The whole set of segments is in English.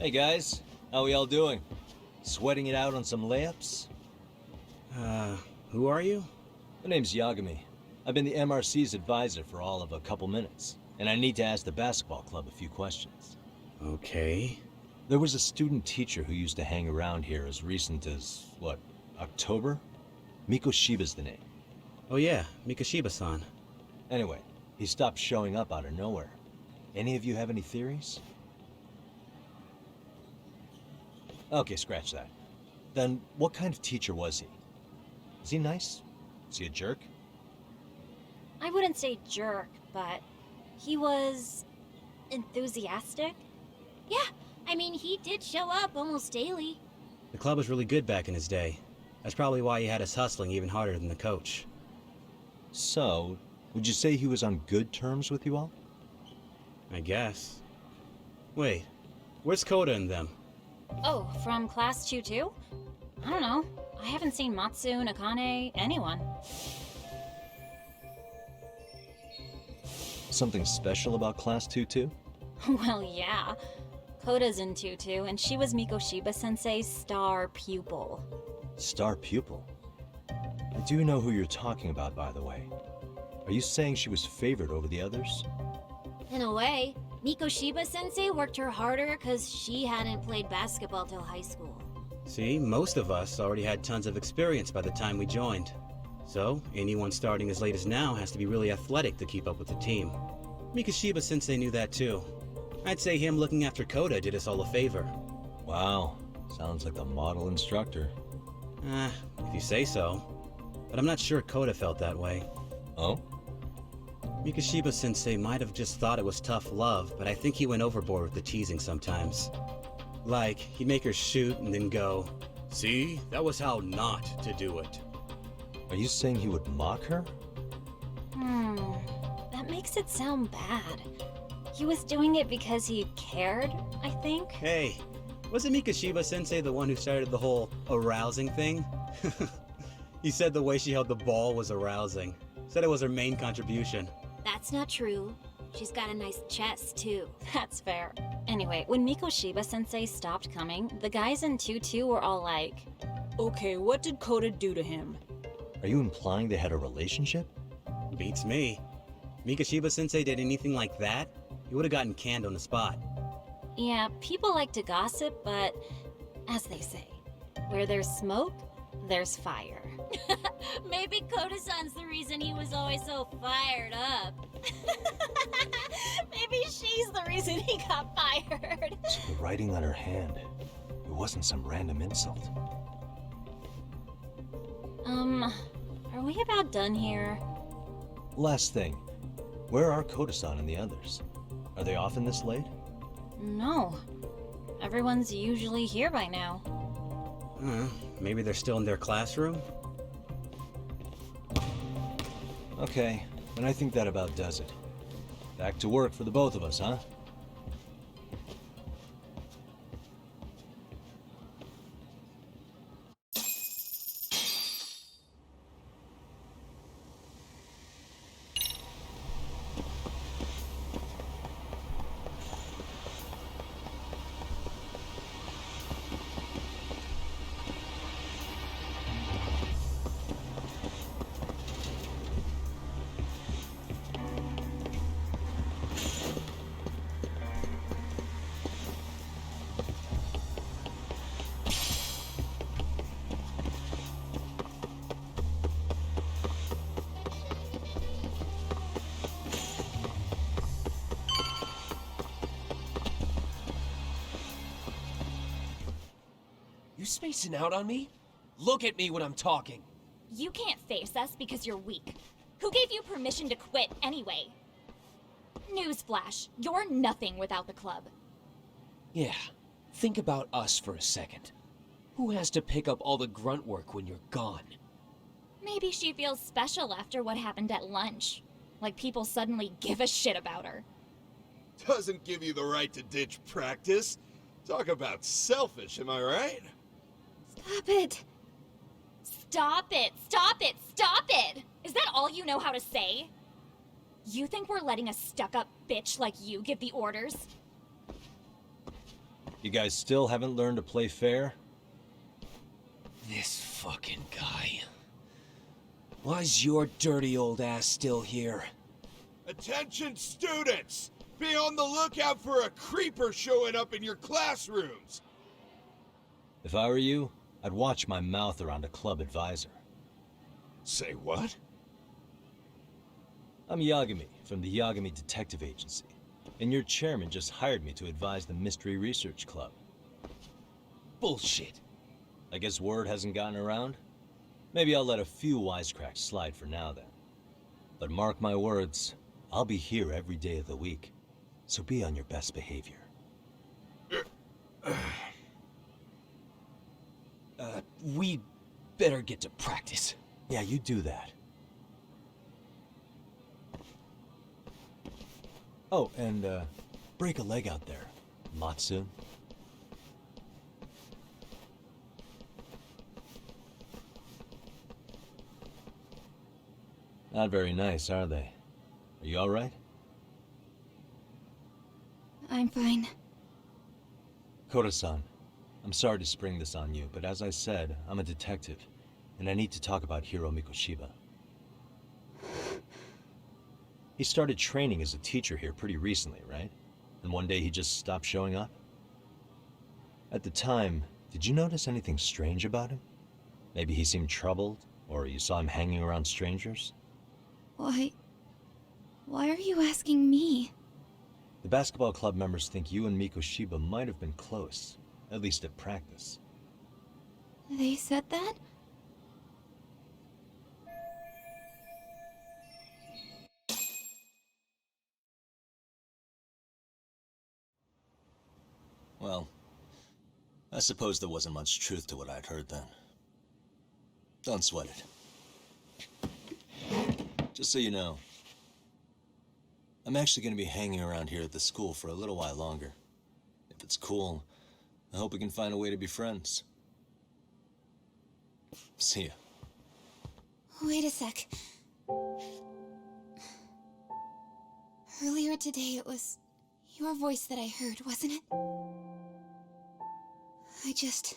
Hey guys, how we all doing? Sweating it out on some layups? Who are you? My name's Yagami. I've been the MRC's advisor for all of a couple minutes, and I need to ask the basketball club a few questions. Okay. There was a student teacher who used to hang around here as recent as, what, October? Mikoshiba's the name. Oh yeah, Mikoshiba-san. Anyway, he stopped showing up out of nowhere. Any of you have any theories? Okay, scratch that. Then, what kind of teacher was he? Is he nice? Is he a jerk? I wouldn't say jerk, but he was enthusiastic. Yeah, I mean, he did show up almost daily. The club was really good back in his day. That's probably why he had us hustling even harder than the coach. So, would you say he was on good terms with you all? I guess. Wait, where's Koda and them? Oh, from class 2 too? I don't know. I haven't seen Matsu, Nakane, anyone. Something special about Class 2 too? Well, yeah. Koda's in 2-2, and she was Mikoshiba-sensei's star pupil. Star pupil? I do know who you're talking about, by the way. Are you saying she was favored over the others? In a way, Mikoshiba-sensei worked her harder because she hadn't played basketball till high school. See, most of us already had tons of experience by the time we joined. So, anyone starting as late as now has to be really athletic to keep up with the team. Mikoshiba-sensei knew that too. I'd say him looking after Koda did us all a favor. Wow, sounds like the model instructor. If you say so. But I'm not sure Koda felt that way. Oh? Mikoshiba-sensei might have just thought it was tough love, but I think he went overboard with the teasing sometimes. Like, he'd make her shoot and then go, "See, that was how not to do it." Are you saying he would mock her? That makes it sound bad. He was doing it because he cared, I think. Hey, wasn't Mikoshiba-sensei the one who started the whole arousing thing? He said the way she held the ball was arousing. Said it was her main contribution. That's not true. She's got a nice chest, too. That's fair. Anyway, when Mikoshiba-sensei stopped coming, the guys in 2-2 were all like, Okay, what did Koda do to him? Are you implying they had a relationship? Beats me. Mikoshiba-sensei did anything like that, he would have gotten canned on the spot. yeah, people like to gossip, but as they say, where there's smoke, there's fire. Maybe Koda-san's the reason he was always so fired up. Maybe she's the reason he got fired. So the writing on her hand, it wasn't some random insult. Are we about done here? Last thing, where are Koda-san and the others? Are they often this late? No. Everyone's usually here by now. Maybe they're still in their classroom? Okay, then I think that about does it. Back to work for the both of us, huh? You spacing out on me? Look at me when I'm talking. You can't face us because you're weak. Who gave you permission to quit anyway? Newsflash, you're nothing without the club. Yeah, think about us for a second. Who has to pick up all the grunt work when you're gone? Maybe she feels special after what happened at lunch. Like people suddenly give a shit about her. Doesn't give you the right to ditch practice. Talk about selfish, am I right? Stop it. Stop it! Stop it! Stop it! Is that all you know how to say? You think we're letting a stuck-up bitch like you give the orders? You guys still haven't learned to play fair? This fucking guy. Why's your dirty old ass still here? Attention students! Be on the lookout for a creeper showing up in your classrooms! If I were you, I'd watch my mouth around a club advisor. Say what? I'm Yagami from the Yagami Detective Agency, and your chairman just hired me to advise the Mystery Research Club. Bullshit. I guess word hasn't gotten around? Maybe I'll let a few wisecracks slide for now then. But mark my words, I'll be here every day of the week, so be on your best behavior. We better get to practice. Yeah, you do that. Oh, and break a leg out there, Matsu. Not very nice, are they? Are you alright? I'm fine. Koda-san, I'm sorry to spring this on you, but as I said, I'm a detective, and I need to talk about Hiro Mikoshiba. He started training as a teacher here pretty recently, right? And one day he just stopped showing up? At the time, did you notice anything strange about him? Maybe he seemed troubled, or you saw him hanging around strangers? Why are you asking me? The basketball club members think you and Mikoshiba might have been close, at least at practice. They said that? Well, I suppose there wasn't much truth to what I'd heard then. Don't sweat it. Just so you know, I'm actually going to be hanging around here at the school for a little while longer. If it's cool, I hope we can find a way to be friends. See ya. Wait a sec. Earlier today, it was your voice that I heard, wasn't it? I just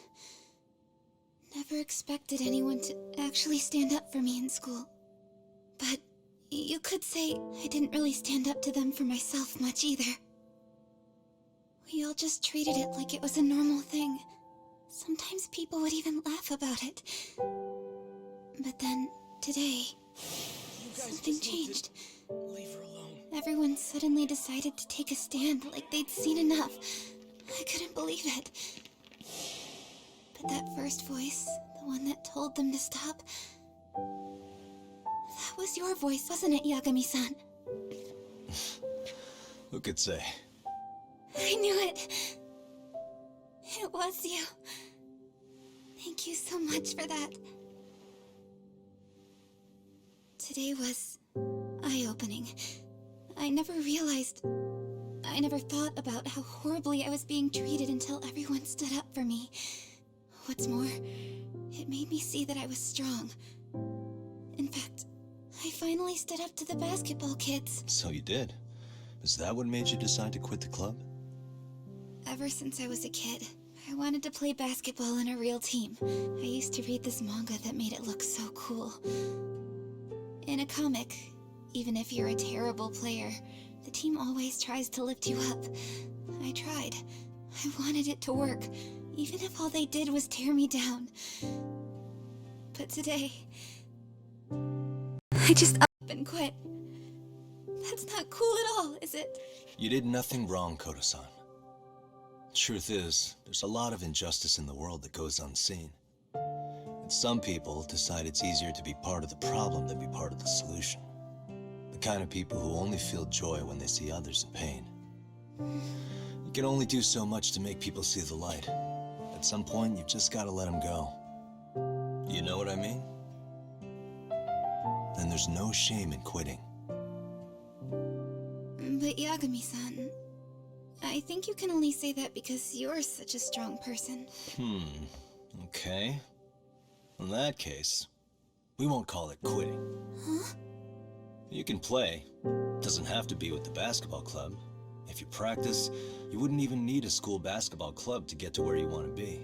never expected anyone to actually stand up for me in school. But you could say I didn't really stand up to them for myself much either. We all just treated it like it was a normal thing. Sometimes people would even laugh about it. But then, today, something changed. Leave her alone. Everyone suddenly decided to take a stand like they'd seen enough. I couldn't believe it. But that first voice, the one that told them to stop, that was your voice, wasn't it, Yagami-san? Who could say? I knew it. It was you. Thank you so much for that. Today was eye-opening. I never thought about how horribly I was being treated until everyone stood up for me. What's more, it made me see that I was strong. In fact, I finally stood up to the basketball kids. So you did. Is that what made you decide to quit the club? Ever since I was a kid, I wanted to play basketball on a real team. I used to read this manga that made it look so cool. In a comic, even if you're a terrible player, the team always tries to lift you up. I tried. I wanted it to work, even if all they did was tear me down. But today, I just up and quit. That's not cool at all, is it? You did nothing wrong, Koda-san. Truth is, there's a lot of injustice in the world that goes unseen. And some people decide it's easier to be part of the problem than be part of the solution. The kind of people who only feel joy when they see others in pain. You can only do so much to make people see the light. At some point, you've just gotta let them go. You know what I mean? Then there's no shame in quitting. But Yagami-san, I think you can only say that because you're such a strong person. Okay. In that case, we won't call it quitting. Huh? You can play. Doesn't have to be with the basketball club. If you practice, you wouldn't even need a school basketball club to get to where you want to be.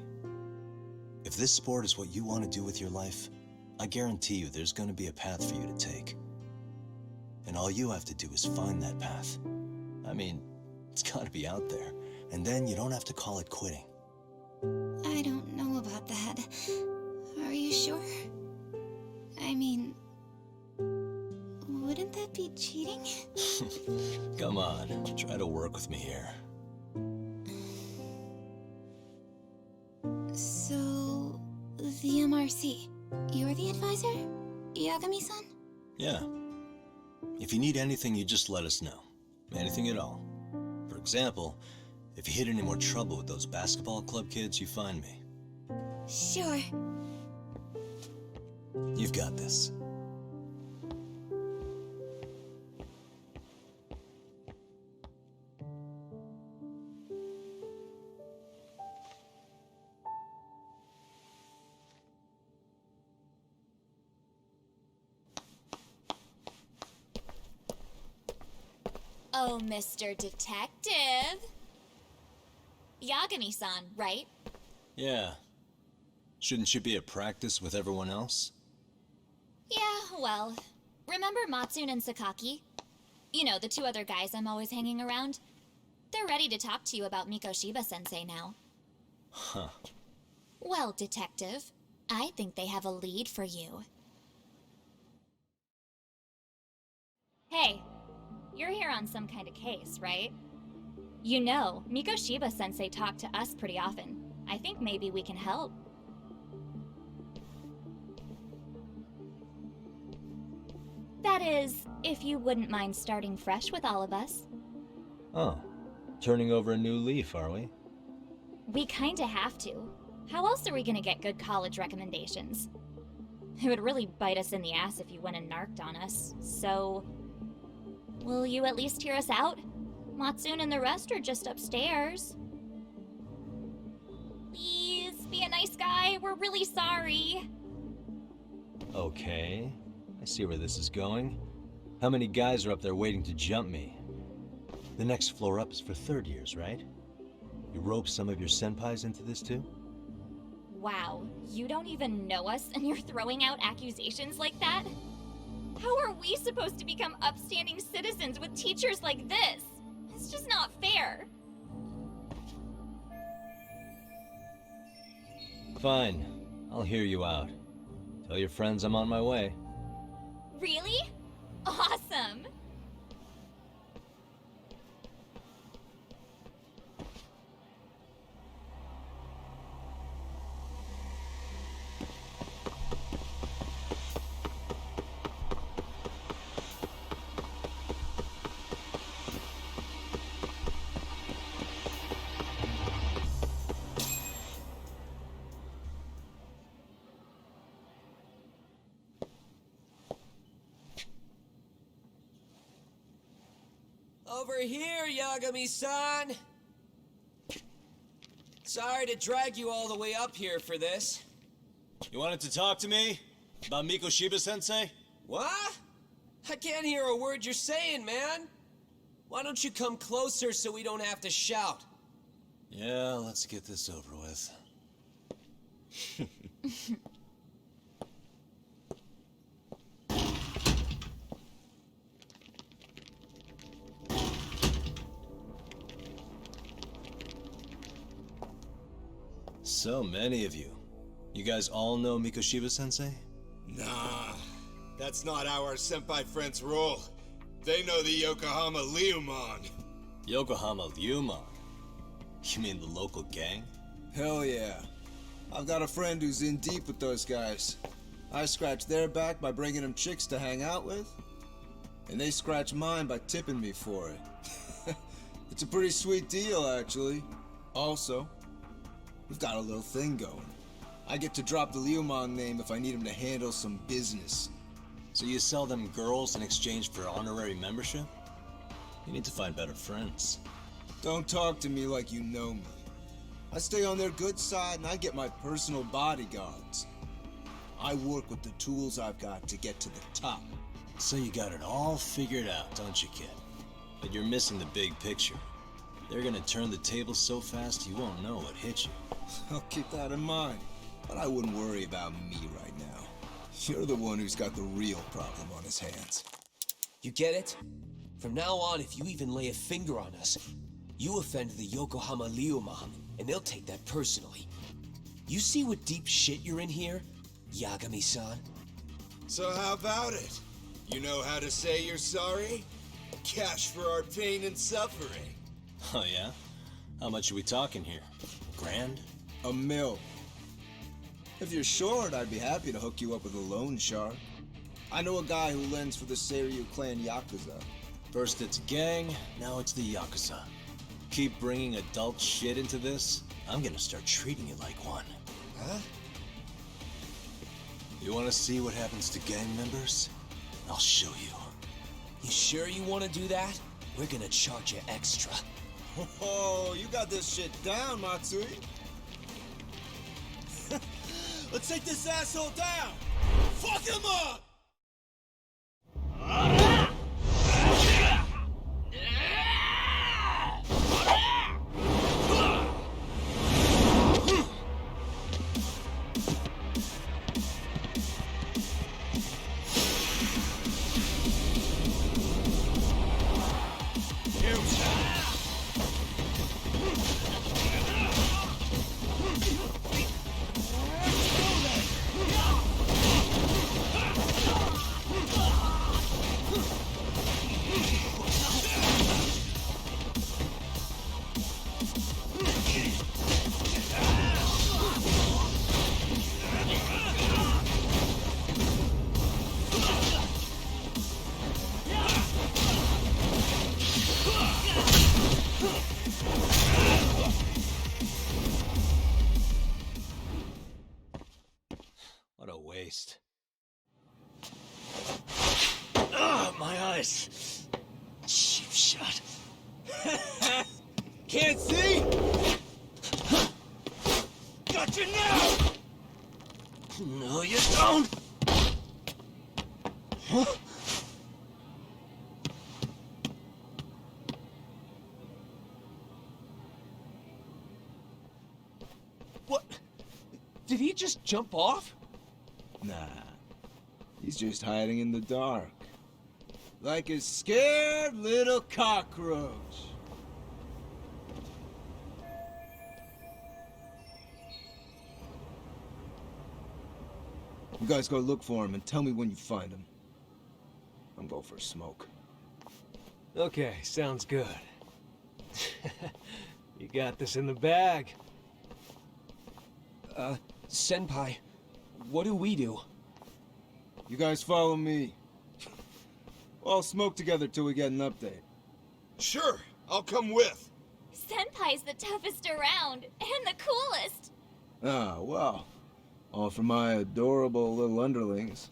If this sport is what you want to do with your life, I guarantee you there's going to be a path for you to take. And all you have to do is find that path. I mean, it's got to be out there. And then you don't have to call it quitting. I don't know about that. Are you sure? I mean, wouldn't that be cheating? Come on, try to work with me here. So, the MRC, you're the advisor? Yagami-san? Yeah. If you need anything, you just let us know. Anything at all. For example, if you hit any more trouble with those basketball club kids, you find me. Sure. You've got this. Oh, Mr. Detective. Yagami-san, right? Yeah. Shouldn't you be at practice with everyone else? Yeah, well, remember Matsune and Sakaki? You know, the two other guys I'm always hanging around? They're ready to talk to you about Mikoshiba-sensei now. Huh. Well, Detective, I think they have a lead for you. Hey, you're here on some kind of case, right? You know, Mikoshiba-sensei talked to us pretty often. I think maybe we can help. That is, if you wouldn't mind starting fresh with all of us. Oh. Turning over a new leaf, are we? We kinda have to. How else are we gonna get good college recommendations? It would really bite us in the ass if you went and narked on us, so... Will you at least hear us out? Matsune and the rest are just upstairs. Please, be a nice guy, we're really sorry. Okay. I see where this is going. How many guys are up there waiting to jump me? The next floor up is for third years, right? You rope some of your senpais into this too? Wow, you don't even know us and you're throwing out accusations like that? How are we supposed to become upstanding citizens with teachers like this? It's just not fair. Fine. I'll hear you out. Tell your friends I'm on my way. Really? Awesome! Over here, Yagami-san! Sorry to drag you all the way up here for this. You wanted to talk to me? About Mikoshiba-sensei? What? I can't hear a word you're saying, man. Why don't you come closer so we don't have to shout? Yeah, let's get this over with. So many of you. You guys all know Mikoshiba-sensei? Nah, that's not how our senpai friends roll. They know the Yokohama Liumon. Yokohama Liumon? You mean the local gang? Hell yeah. I've got a friend who's in deep with those guys. I scratch their back by bringing them chicks to hang out with, and they scratch mine by tipping me for it. It's a pretty sweet deal, actually. Also, we've got a little thing going. I get to drop the Liumon name if I need him to handle some business. So you sell them girls in exchange for honorary membership? You need to find better friends. Don't talk to me like you know me. I stay on their good side and I get my personal bodyguards. I work with the tools I've got to get to the top. So you got it all figured out, don't you, kid? But you're missing the big picture. They're gonna turn the tables so fast you won't know what hit you. I'll keep that in mind. But I wouldn't worry about me right now. You're the one who's got the real problem on his hands. You get it? From now on, if you even lay a finger on us, you offend the Yokohama Liuma, and they'll take that personally. You see what deep shit you're in here, Yagami-san? So how about it? You know how to say you're sorry? Cash for our pain and suffering. Oh yeah? How much are we talking here? $1,000? $1 million. If you're short, I'd be happy to hook you up with a loan shark. I know a guy who lends for the Seiryu clan Yakuza. First it's gang, now it's the Yakuza. Keep bringing adult shit into this, I'm gonna start treating you like one. Huh? You wanna see what happens to gang members? I'll show you. You sure you want to do that? We're gonna charge you extra. Oh, you got this shit down, Matsui. Let's take this asshole down! Fuck him up! What a waste. Ugh, my eyes. Cheap shot. Can't see? Got you now! No, you don't! Huh? What? Did he just jump off? Nah. He's just hiding in the dark. Like a scared little cockroach. You guys go look for him and tell me when you find him. I'm going for a smoke. Okay, sounds good. You got this in the bag. Senpai, what do we do? You guys follow me. We'll smoke together till we get an update. Sure, I'll come with. Senpai's the toughest around, and the coolest. Ah, well. All for my adorable little underlings.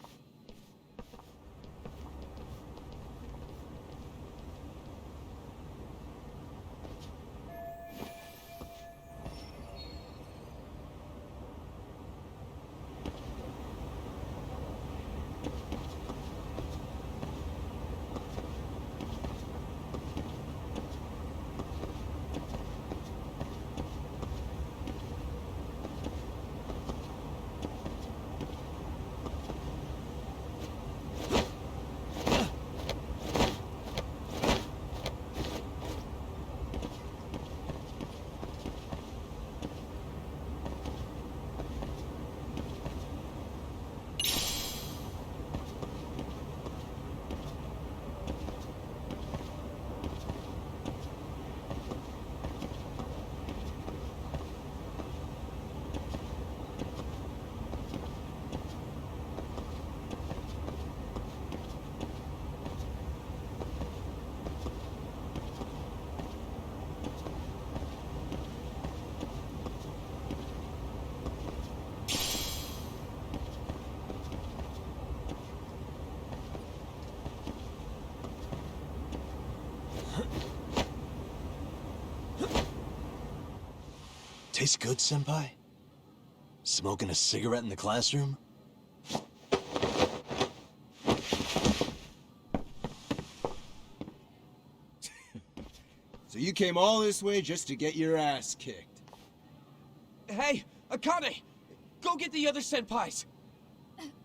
Tastes good, Senpai? Smoking a cigarette in the classroom? So So you came all this way just to get your ass kicked. Hey, Akane! Go get the other senpais!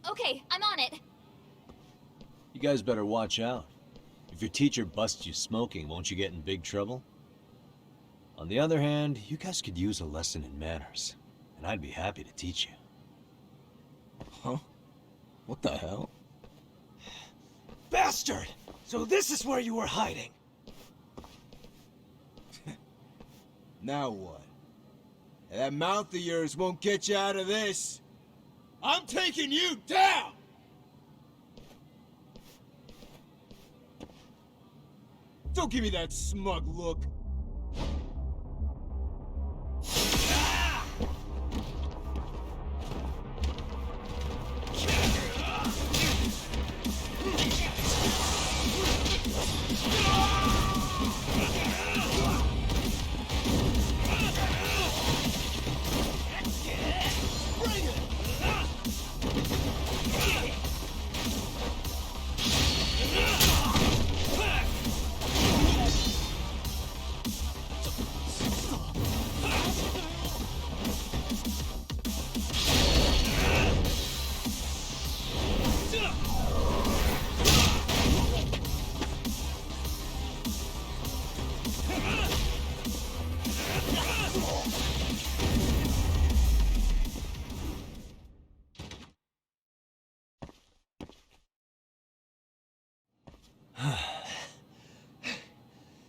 Okay, I'm on it. You guys better watch out. If your teacher busts you smoking, won't you get in big trouble? On the other hand, you guys could use a lesson in manners, and I'd be happy to teach you. Huh? What the hell? Bastard! So this is where you were hiding. Now what? That mouth of yours won't get you out of this. I'm taking you down! Don't give me that smug look.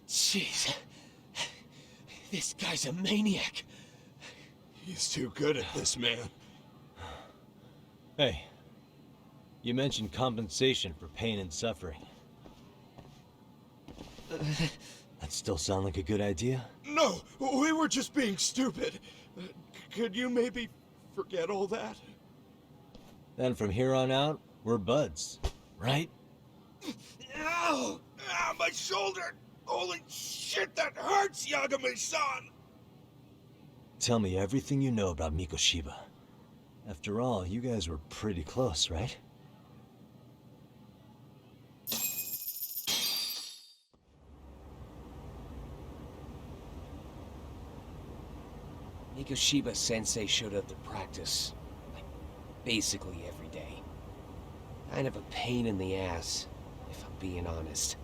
Jeez. This guy's a maniac. He's too good at this, man. Hey, you mentioned compensation for pain and suffering. That still sound like a good idea? No, we were just being stupid. Could you maybe forget all that? Then from here on out, we're buds, right? Ow! Ah, my shoulder! Holy shit, that hurts, Yagami-san! Tell me everything you know about Mikoshiba. After all, you guys were pretty close, right? Mikoshiba Sensei showed up to practice, like, basically every day. Kind of a pain in the ass, if I'm being honest.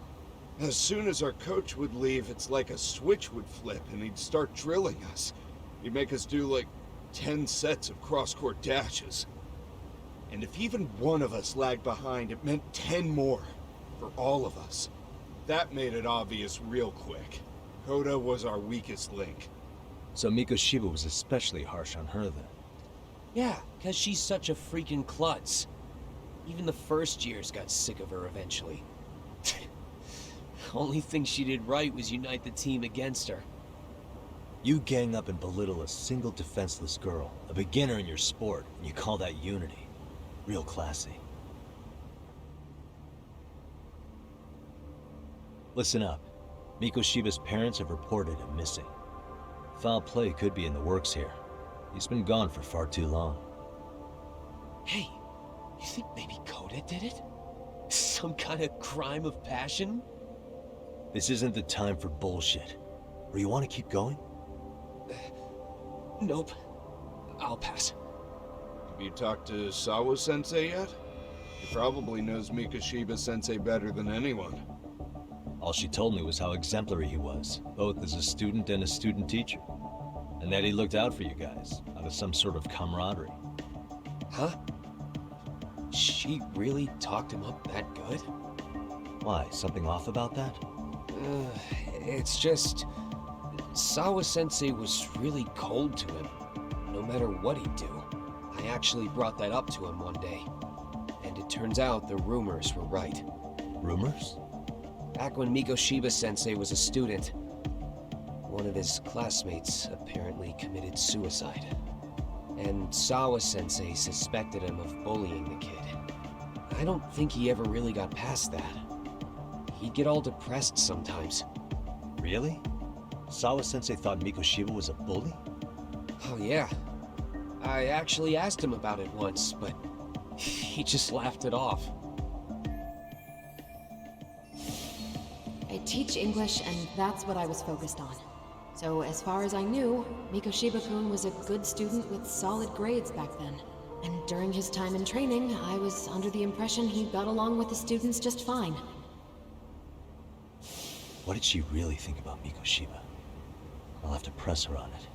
As soon as our coach would leave, it's like a switch would flip and he'd start drilling us. He'd make us do like 10 sets of cross-court dashes. And if even one of us lagged behind, it meant 10 more for all of us. That made it obvious real quick. Koda was our weakest link. So Mikoshiba was especially harsh on her then. Yeah, because she's such a freaking klutz. Even the first years got sick of her eventually. Only thing she did right was unite the team against her. You gang up and belittle a single defenseless girl, a beginner in your sport, and you call that unity. Real classy. Listen up. Mikoshiba's parents have reported him missing. Foul play could be in the works here. He's been gone for far too long. Hey, you think maybe Koda did it? Some kind of crime of passion? This isn't the time for bullshit. Or you want to keep going? Nope. I'll pass. Have you talked to Sawa-sensei yet? He probably knows Mikoshiba-sensei better than anyone. All she told me was how exemplary he was, both as a student and a student teacher. And that he looked out for you guys, out of some sort of camaraderie. Huh? She really talked him up that good? Why, something off about that? It's just... Sawa-sensei was really cold to him, no matter what he'd do. I actually brought that up to him one day. And it turns out the rumors were right. Rumors? Back when Mikoshiba-sensei was a student, one of his classmates apparently committed suicide. And Sawa-sensei suspected him of bullying the kid. I don't think he ever really got past that. He'd get all depressed sometimes. Really? Sawa-sensei thought Mikoshiba was a bully? Oh yeah. I actually asked him about it once, but he just laughed it off. I teach English, and that's what I was focused on. So as far as I knew, Mikoshiba-kun was a good student with solid grades back then. And during his time in training, I was under the impression he got along with the students just fine. What did she really think about Mikoshiba? I'll have to press her on it.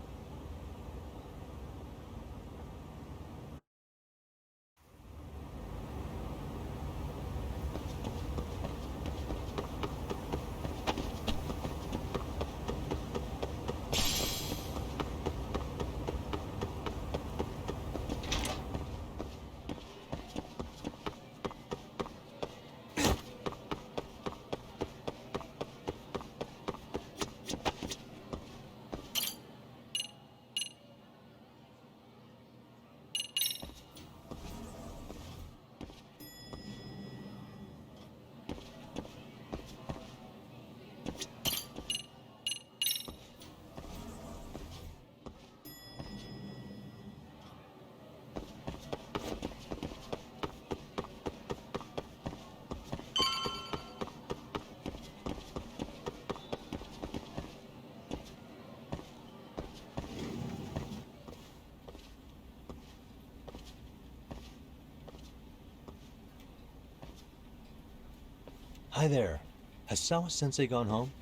Hi there. Has Sawa-sensei gone home?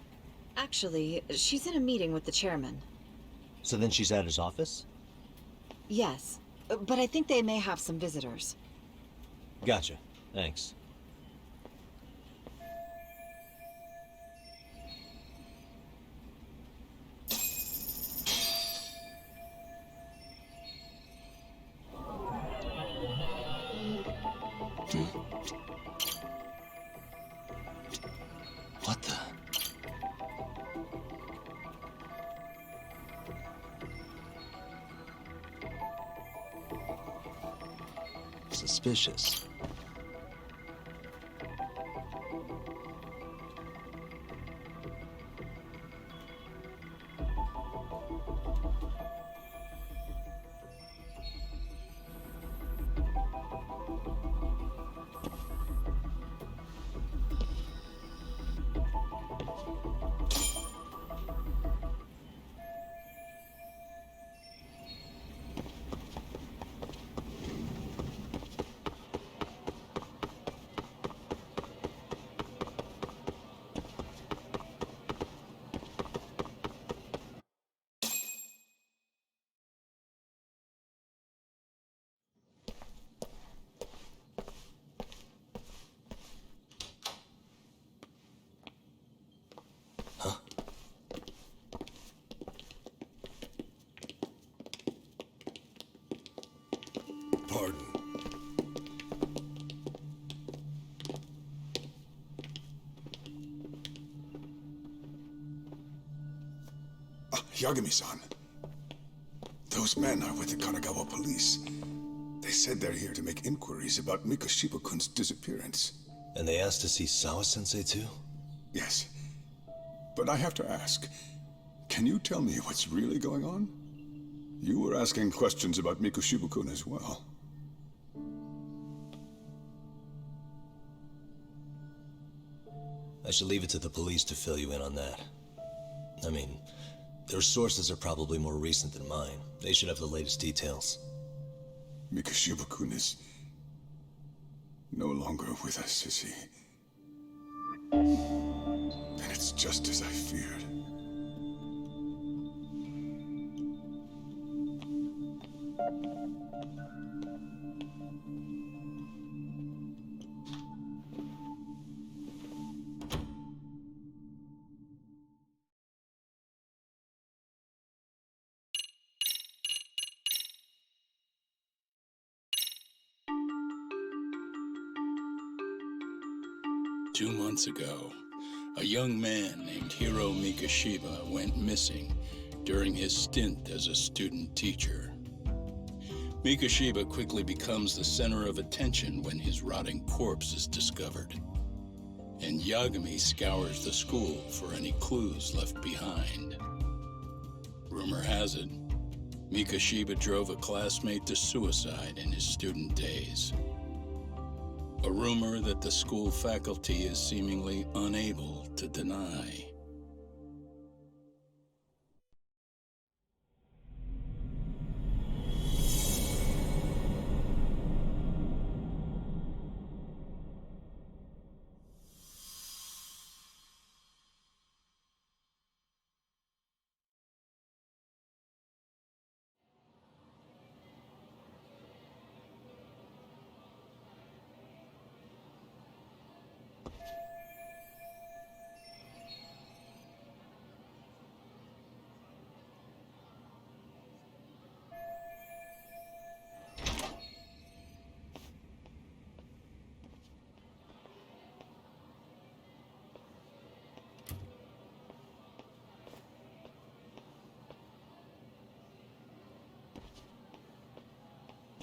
Actually, she's in a meeting with the chairman. So then she's at his office? Yes, but I think they may have some visitors. Gotcha. Thanks. What the? Suspicious. Pardon. Yagami-san. Those men are with the Kanagawa police. They said they're here to make inquiries about Mikoshiba-kun's disappearance. And they asked to see Sawa-sensei too? Yes. But I have to ask, can you tell me what's really going on? You were asking questions about Mikoshiba-kun as well. I should leave it to the police to fill you in on that. I mean, their sources are probably more recent than mine. They should have the latest details. Mikoshiba-kun is no longer with us, is he? Then it's just as I feared. Two months ago, a young man named Hiro Mikoshiba went missing during his stint as a student teacher. Mikoshiba quickly becomes the center of attention when his rotting corpse is discovered, and Yagami scours the school for any clues left behind. Rumor has it, Mikoshiba drove a classmate to suicide in his student days. A rumor that the school faculty is seemingly unable to deny.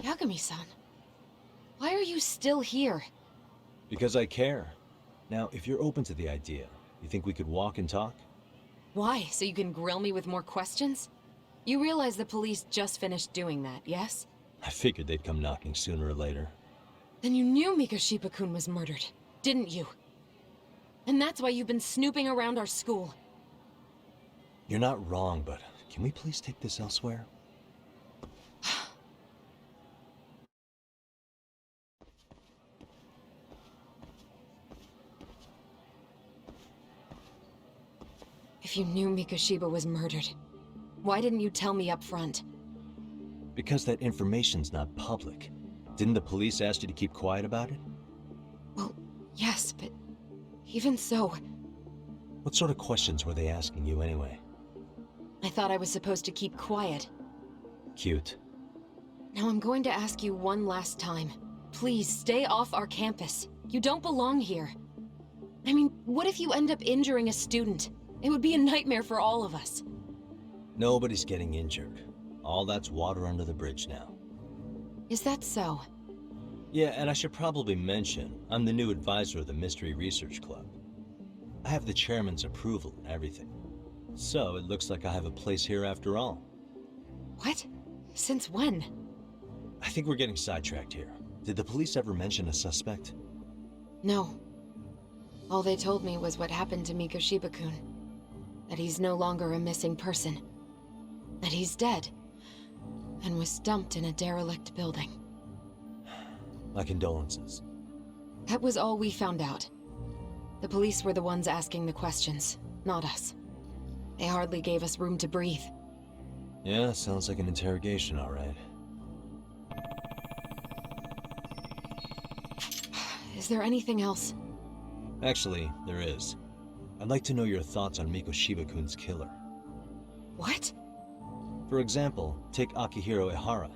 Yagami-san, why are you still here? Because I care. Now, if you're open to the idea, you think we could walk and talk? Why? So you can grill me with more questions? You realize the police just finished doing that, yes? I figured they'd come knocking sooner or later. Then you knew Mikoshiba-kun was murdered, didn't you? And that's why you've been snooping around our school. You're not wrong, but can we please take this elsewhere? If you knew Mikoshiba was murdered, why didn't you tell me up front? Because that information's not public. Didn't the police ask you to keep quiet about it? Well, yes, but even so... What sort of questions were they asking you anyway? I thought I was supposed to keep quiet. Cute. Now I'm going to ask you one last time. Please, stay off our campus. You don't belong here. I mean, what if you end up injuring a student? It would be a nightmare for all of us. Nobody's getting injured. All that's water under the bridge now. Is that so? Yeah, and I should probably mention, I'm the new advisor of the Mystery Research Club. I have the chairman's approval and everything. So it looks like I have a place here after all. What? Since when? I think we're getting sidetracked here. Did the police ever mention a suspect? No. All they told me was what happened to Mikoshiba-kun. That he's no longer a missing person. That he's dead. And was dumped in a derelict building. My condolences. That was all we found out. The police were the ones asking the questions, not us. They hardly gave us room to breathe. Yeah, sounds like an interrogation, all right. Is there anything else? Actually, there is. I'd like to know your thoughts on Mikoshiba-kun's killer. What? For example, take Akihiro Ehara,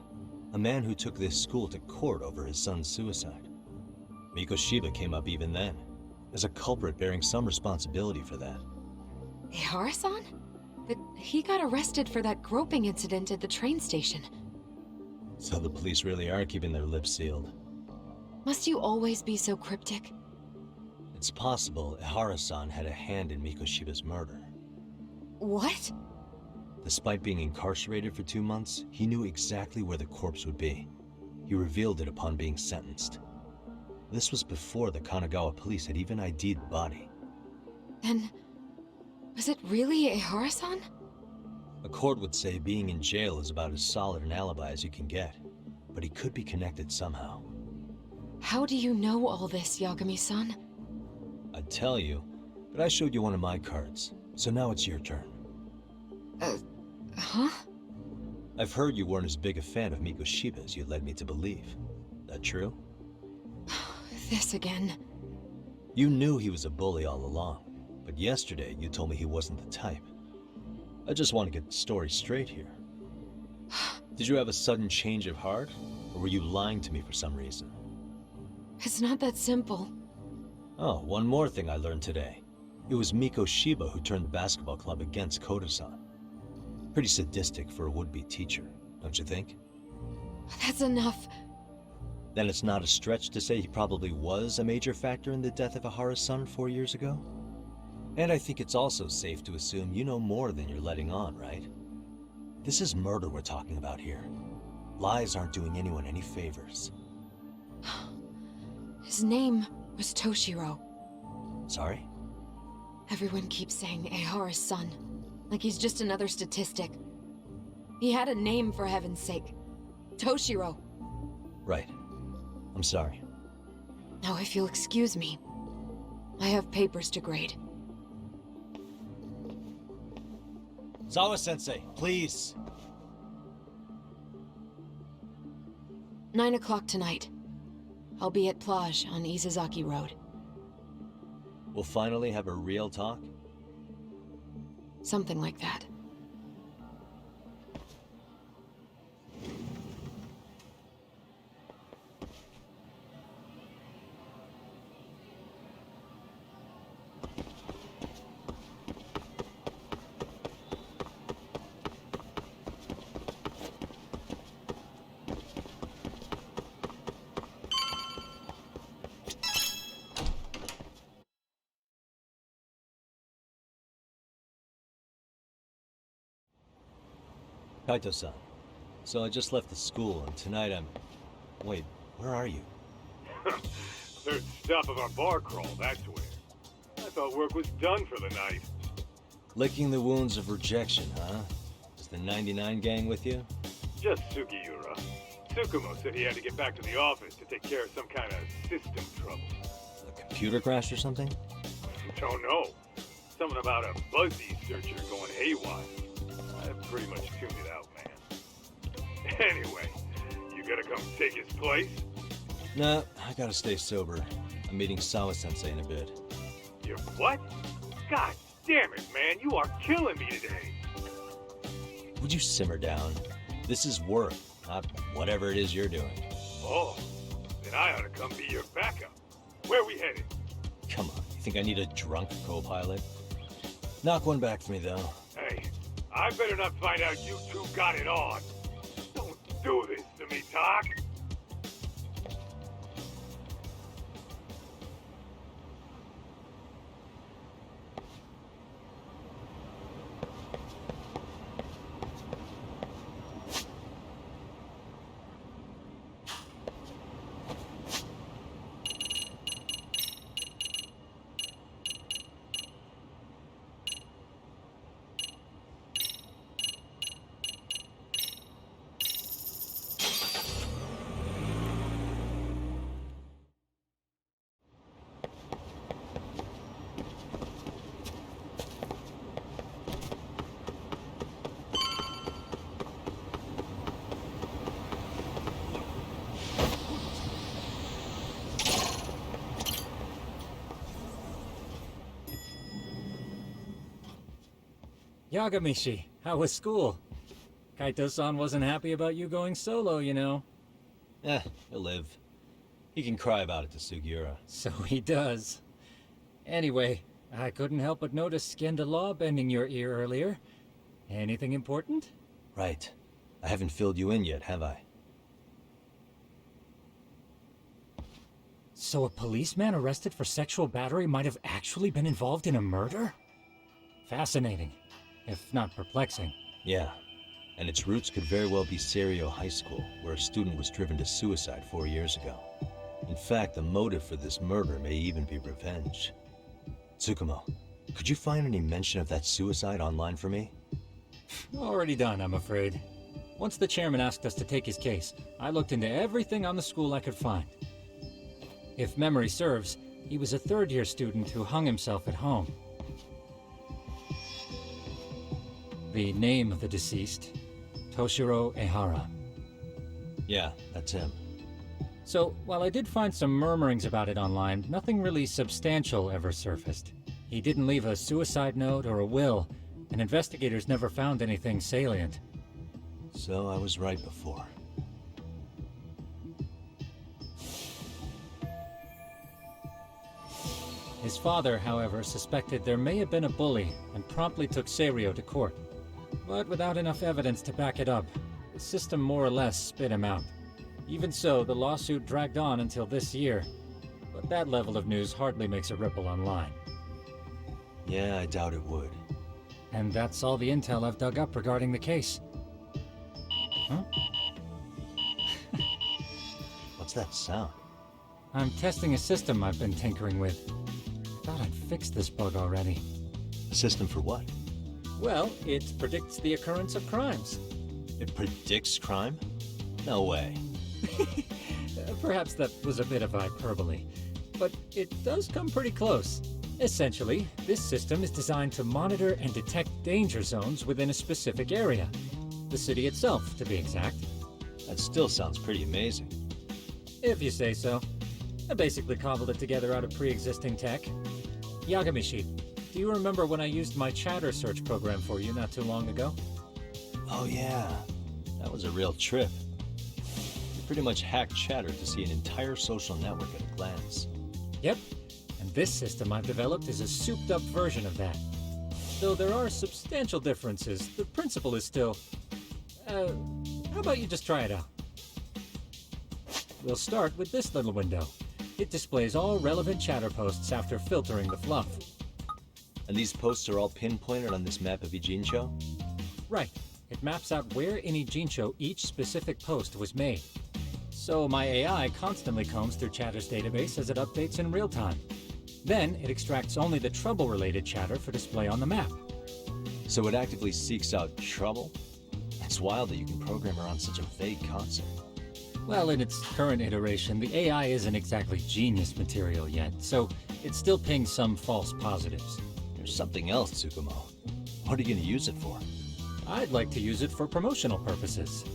a man who took this school to court over his son's suicide. Mikoshiba came up even then, as a culprit bearing some responsibility for that. Ehara-san? But he got arrested for that groping incident at the train station. So the police really are keeping their lips sealed. Must you always be so cryptic? It's possible Ehara-san had a hand in Mikoshiba's murder. What? Despite being incarcerated for 2 months, he knew exactly where the corpse would be. He revealed it upon being sentenced. This was before the Kanagawa police had even ID'd the body. Then, was it really Ehara-san? A court would say being in jail is about as solid an alibi as you can get, but he could be connected somehow. How do you know all this, Yagami-san? I'd tell you, but I showed you one of my cards, so now it's your turn. Huh? I've heard you weren't as big a fan of Mikoshiba as you led me to believe. That true? This again. You knew he was a bully all along, but yesterday you told me he wasn't the type. I just want to get the story straight here. Did you have a sudden change of heart, or were you lying to me for some reason? It's not that simple. Oh, one more thing I learned today. It was Mikoshiba who turned the basketball club against Koda-san. Pretty sadistic for a would-be teacher, don't you think? That's enough. Then it's not a stretch to say he probably was a major factor in the death of Ehara's son 4 years ago? And I think it's also safe to assume you know more than you're letting on, right? This is murder we're talking about here. Lies aren't doing anyone any favors. His name was Toshiro. Sorry? Everyone keeps saying Ehara's son, like he's just another statistic. He had a name, for heaven's sake. Toshiro. Right. I'm sorry. Now, if you'll excuse me, I have papers to grade. Zawa-sensei, please. 9 o'clock tonight. I'll be at Plage on Izazaki Road. We'll finally have a real talk? Something like that. Kaito-san. So I just left the school, and tonight I'm... Wait, where are you? Third stop of our bar crawl, that's where. I thought work was done for the night. Licking the wounds of rejection, huh? Is the 99 gang with you? Just Sugiura. Tsukumo said he had to get back to the office to take care of some kind of system trouble. A computer crash or something? Don't know. Something about a Buzzy searcher going haywire. I've pretty much tuned it out, man. Anyway, you gonna come take his place? Nah, I gotta stay sober. I'm meeting Sawa-sensei in a bit. You what? God damn it, man, you are killing me today. Would you simmer down? This is work, not whatever it is you're doing. Oh, then I ought to come be your backup. Where we headed? Come on, you think I need a drunk co-pilot? Knock one back for me, though. Hey, I better not find out you two got it on. Don't do this to me, Tak. Yagami-shi, how was school? Kaito-san wasn't happy about you going solo, you know. He'll live. He can cry about it to Sugiura. So he does. Anyway, I couldn't help but notice Skenda Law bending your ear earlier. Anything important? Right. I haven't filled you in yet, have I? So a policeman arrested for sexual battery might have actually been involved in a murder? Fascinating, if not perplexing. Yeah. And its roots could very well be Serio High School, where a student was driven to suicide 4 years ago. In fact, the motive for this murder may even be revenge. Tsukumo, could you find any mention of that suicide online for me? Already done, I'm afraid. Once the chairman asked us to take his case, I looked into everything on the school I could find. If memory serves, he was a third-year student who hung himself at home. The name of the deceased, Toshiro Ehara. Yeah, that's him. So, while I did find some murmurings about it online, nothing really substantial ever surfaced. He didn't leave a suicide note or a will, and investigators never found anything salient. So I was right before. His father, however, suspected there may have been a bully and promptly took Serio to court. But without enough evidence to back it up, the system more or less spit him out. Even so, the lawsuit dragged on until this year. But that level of news hardly makes a ripple online. Yeah, I doubt it would. And that's all the intel I've dug up regarding the case. Huh? What's that sound? I'm testing a system I've been tinkering with. Thought I'd fixed this bug already. System for what? Well, it predicts the occurrence of crimes. It predicts crime? No way. Perhaps that was a bit of hyperbole, but it does come pretty close. Essentially, this system is designed to monitor and detect danger zones within a specific area. The city itself, to be exact. That still sounds pretty amazing. If you say so. I basically cobbled it together out of pre-existing tech. Yagami, do you remember when I used my chatter search program for you not too long ago? Oh yeah, that was a real trip. You pretty much hacked chatter to see an entire social network at a glance. Yep, and this system I've developed is a souped-up version of that. Though there are substantial differences, the principle is still... how about you just try it out? We'll start with this little window. It displays all relevant chatter posts after filtering the fluff. And these posts are all pinpointed on this map of Ijincho? Right. It maps out where in Ijincho each specific post was made. So my AI constantly combs through Chatter's database as it updates in real time. Then it extracts only the trouble-related chatter for display on the map. So it actively seeks out trouble? It's wild that you can program around such a vague concept. Well, in its current iteration, the AI isn't exactly genius material yet, so it still pings some false positives. There's something else, Tsukumo. What are you going to use it for? I'd like to use it for promotional purposes.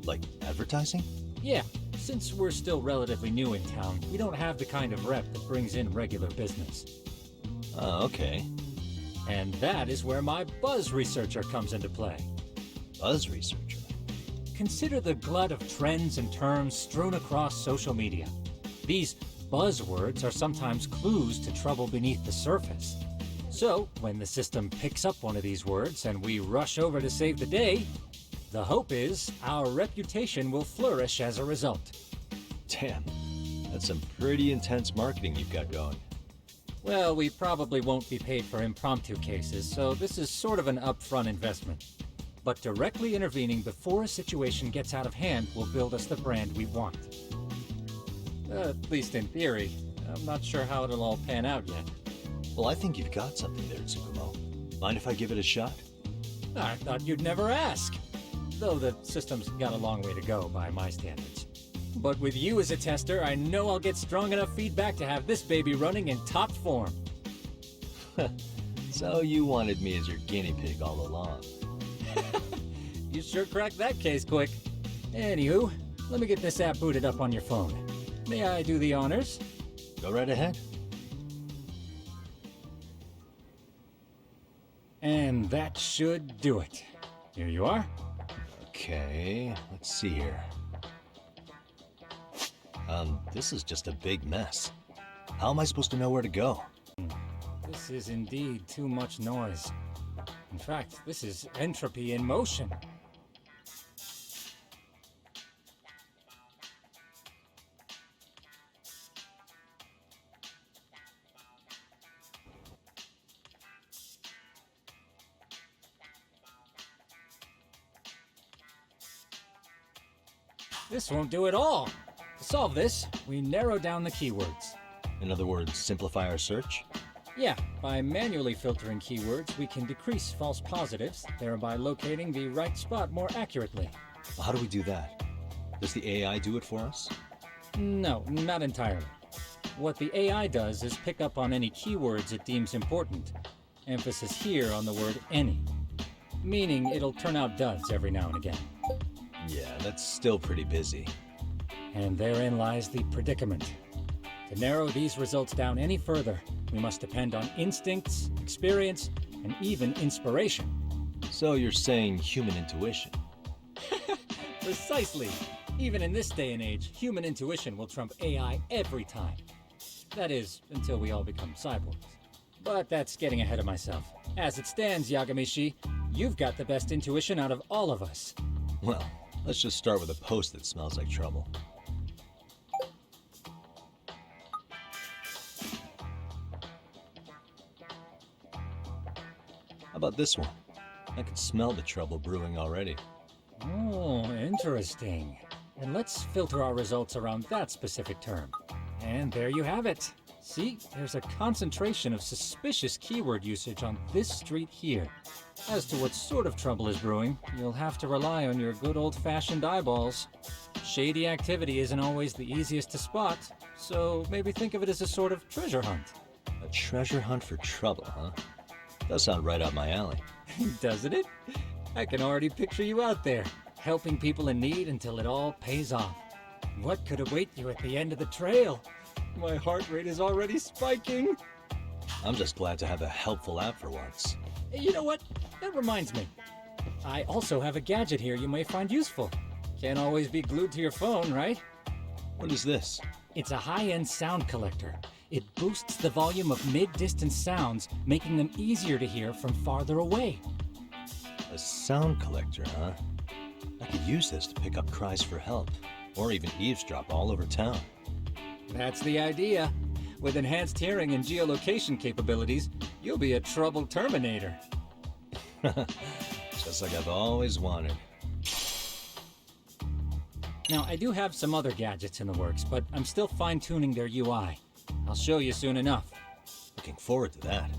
Like advertising? Yeah, since we're still relatively new in town, we don't have the kind of rep that brings in regular business. Oh, okay. And that is where my buzz researcher comes into play. Buzz researcher? Consider the glut of trends and terms strewn across social media. These buzzwords are sometimes clues to trouble beneath the surface. So, when the system picks up one of these words and we rush over to save the day, the hope is our reputation will flourish as a result. Damn, that's some pretty intense marketing you've got going. Well, we probably won't be paid for impromptu cases, so this is sort of an upfront investment. But directly intervening before a situation gets out of hand will build us the brand we want. At least in theory. I'm not sure how it'll all pan out yet. Well, I think you've got something there, Tsukumo. Mind if I give it a shot? I thought you'd never ask. Though the system's got a long way to go by my standards. But with you as a tester, I know I'll get strong enough feedback to have this baby running in top form. So you wanted me as your guinea pig all along. You sure cracked that case quick. Anywho, let me get this app booted up on your phone. May I do the honors? Go right ahead. And that should do it. Here you are. Okay, let's see here. This is just a big mess. How am I supposed to know where to go? This is indeed too much noise. In fact, this is entropy in motion. This won't do it all. To solve this, we narrow down the keywords. In other words, simplify our search? Yeah, by manually filtering keywords, we can decrease false positives, thereby locating the right spot more accurately. How do we do that? Does the AI do it for us? No, not entirely. What the AI does is pick up on any keywords it deems important. Emphasis here on the word any. Meaning it'll turn out duds every now and again. Yeah, that's still pretty busy. And therein lies the predicament. To narrow these results down any further, we must depend on instincts, experience, and even inspiration. So you're saying human intuition? Precisely. Even in this day and age, human intuition will trump AI every time. That is, until we all become cyborgs. But that's getting ahead of myself. As it stands, Yagami, you've got the best intuition out of all of us. Well, let's just start with a post that smells like trouble. How about this one? I can smell the trouble brewing already. Oh, interesting. And let's filter our results around that specific term. And there you have it. See, there's a concentration of suspicious keyword usage on this street here. As to what sort of trouble is brewing, you'll have to rely on your good old-fashioned eyeballs. Shady activity isn't always the easiest to spot, so maybe think of it as a sort of treasure hunt. A treasure hunt for trouble, huh? Does sound right up my alley. Doesn't it? I can already picture you out there, helping people in need until it all pays off. What could await you at the end of the trail? My heart rate is already spiking. I'm just glad to have a helpful app for once. You know what? That reminds me. I also have a gadget here you may find useful. Can't always be glued to your phone, right? What is this? It's a high-end sound collector. It boosts the volume of mid-distance sounds, making them easier to hear from farther away. A sound collector, huh? I could use this to pick up cries for help, or even eavesdrop all over town. That's the idea. With enhanced hearing and geolocation capabilities, you'll be a trouble terminator. Just like I've always wanted. Now, I do have some other gadgets in the works, but I'm still fine-tuning their UI. I'll show you soon enough. Looking forward to that.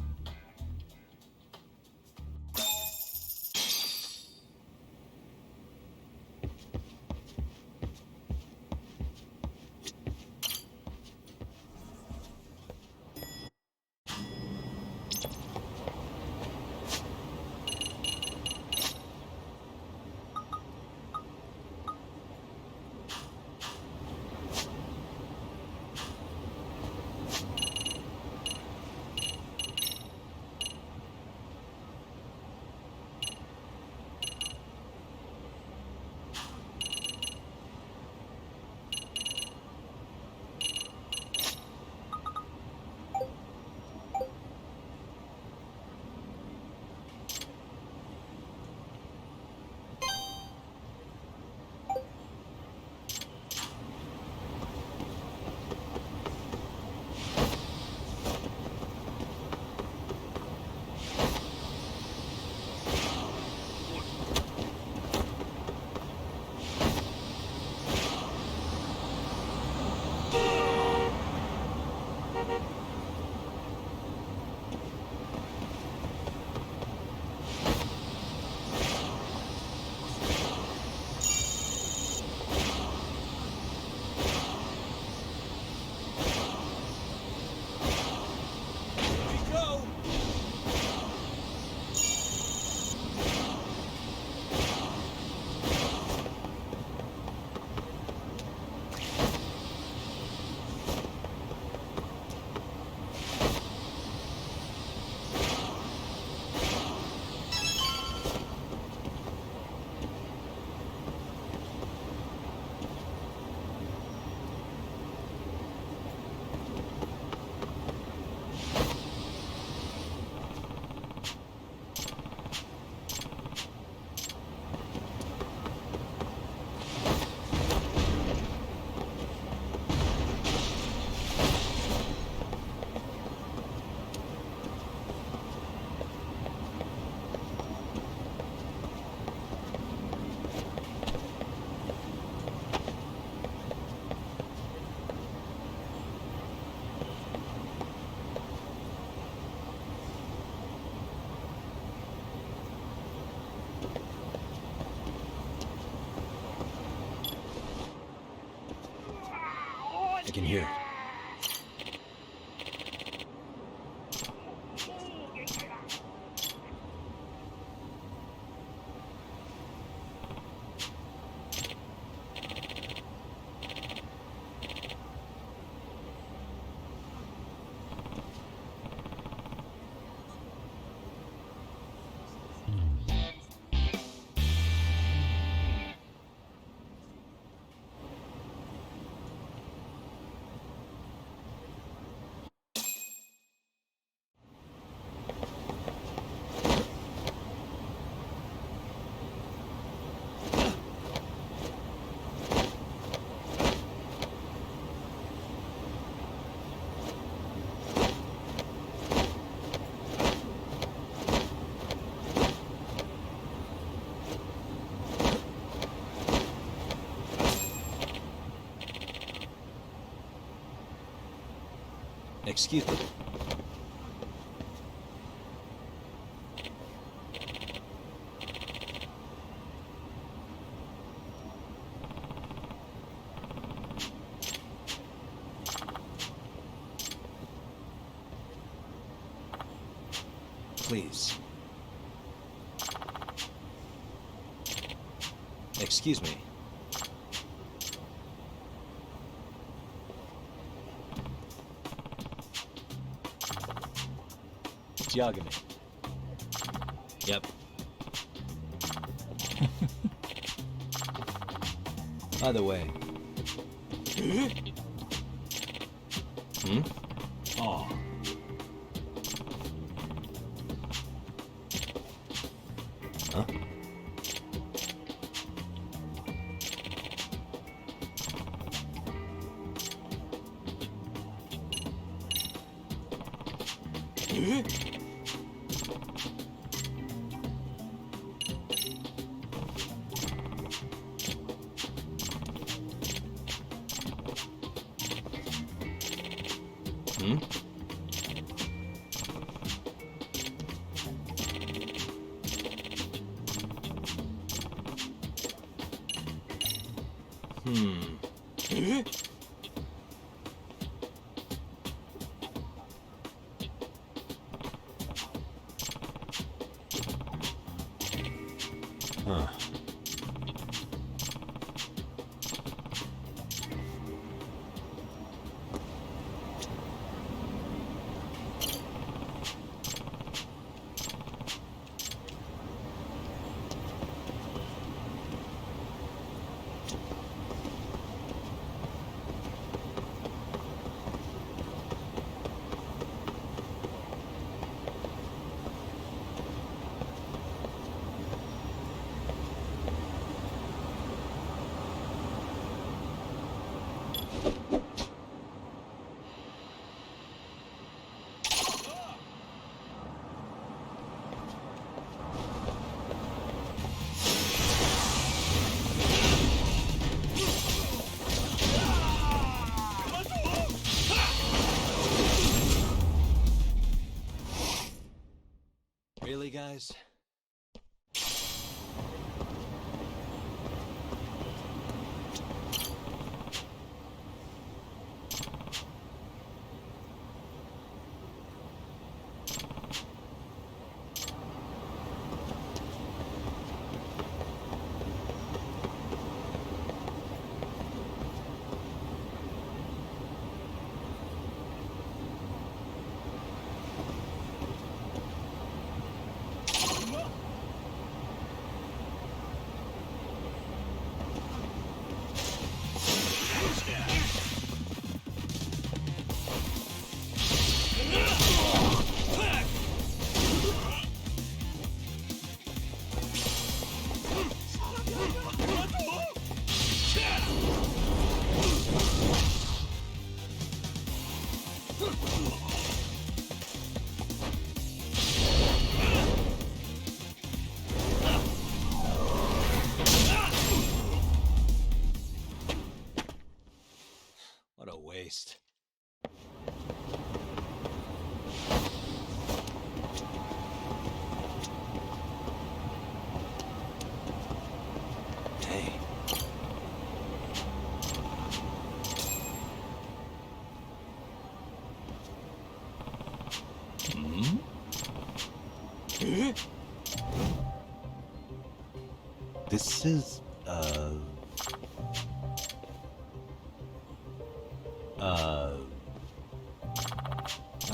I can hear it. Excuse me. Please. Excuse me. It's Yagami. Yep. By the way. Hmm? Aw. Huh? Hmm? Huh. Really, guys? What a waste. Hey. Hmm? This is,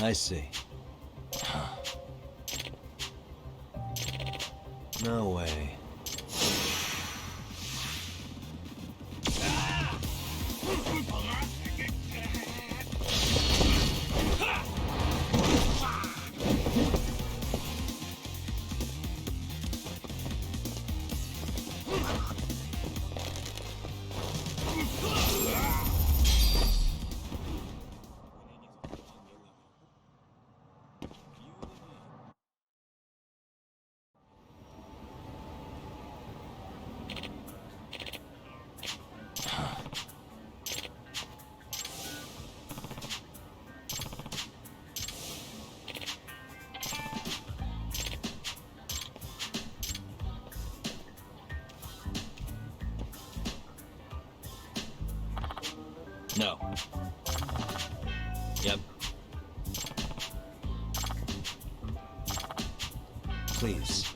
I see. No way. No. Yep. Please.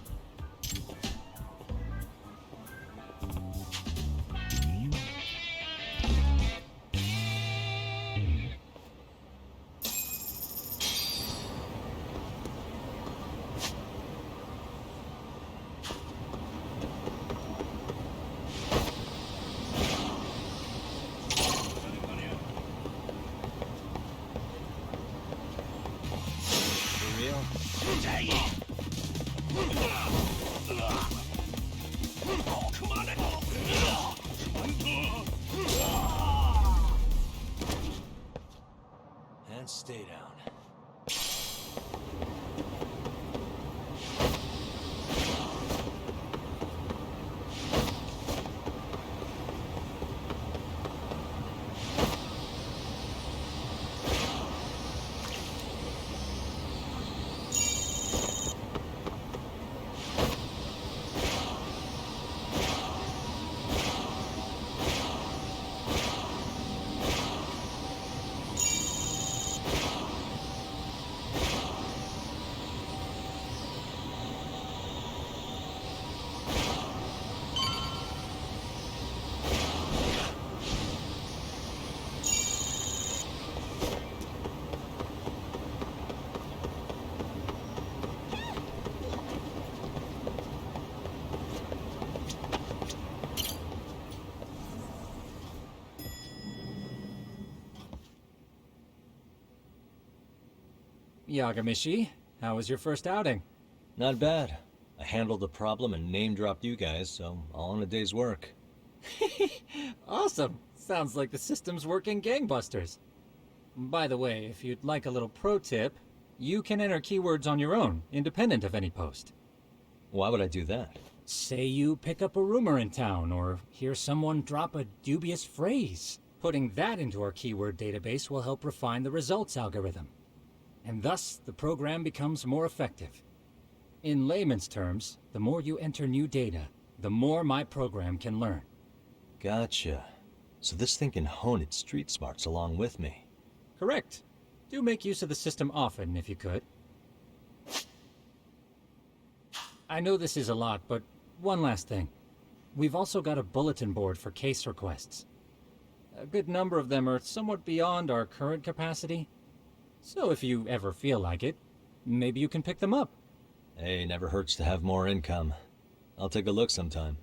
And stay down. Yagami, how was your first outing? Not bad. I handled the problem and name-dropped you guys, so all in a day's work. Awesome! Sounds like the system's working gangbusters. By the way, if you'd like a little pro tip, you can enter keywords on your own, independent of any post. Why would I do that? Say you pick up a rumor in town, or hear someone drop a dubious phrase. Putting that into our keyword database will help refine the results algorithm. And thus, the program becomes more effective. In layman's terms, the more you enter new data, the more my program can learn. Gotcha. So this thing can hone its street smarts along with me. Correct. Do make use of the system often, if you could. I know this is a lot, but one last thing. We've also got a bulletin board for case requests. A good number of them are somewhat beyond our current capacity. So if you ever feel like it, maybe you can pick them up. Hey, never hurts to have more income. I'll take a look sometime.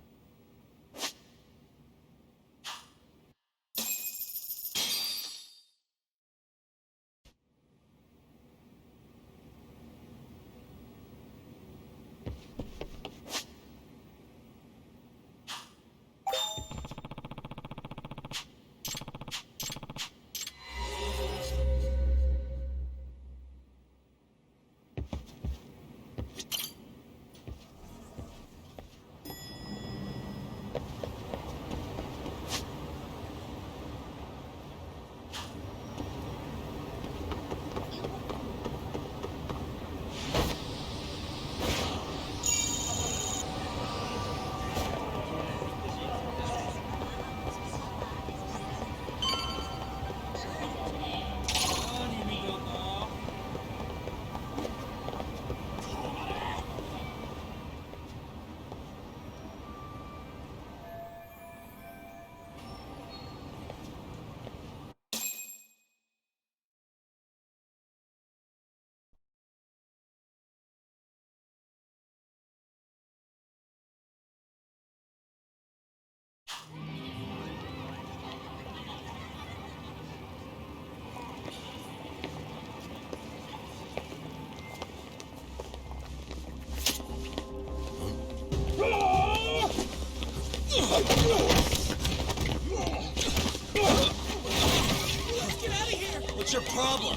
Get out of here! What's your problem?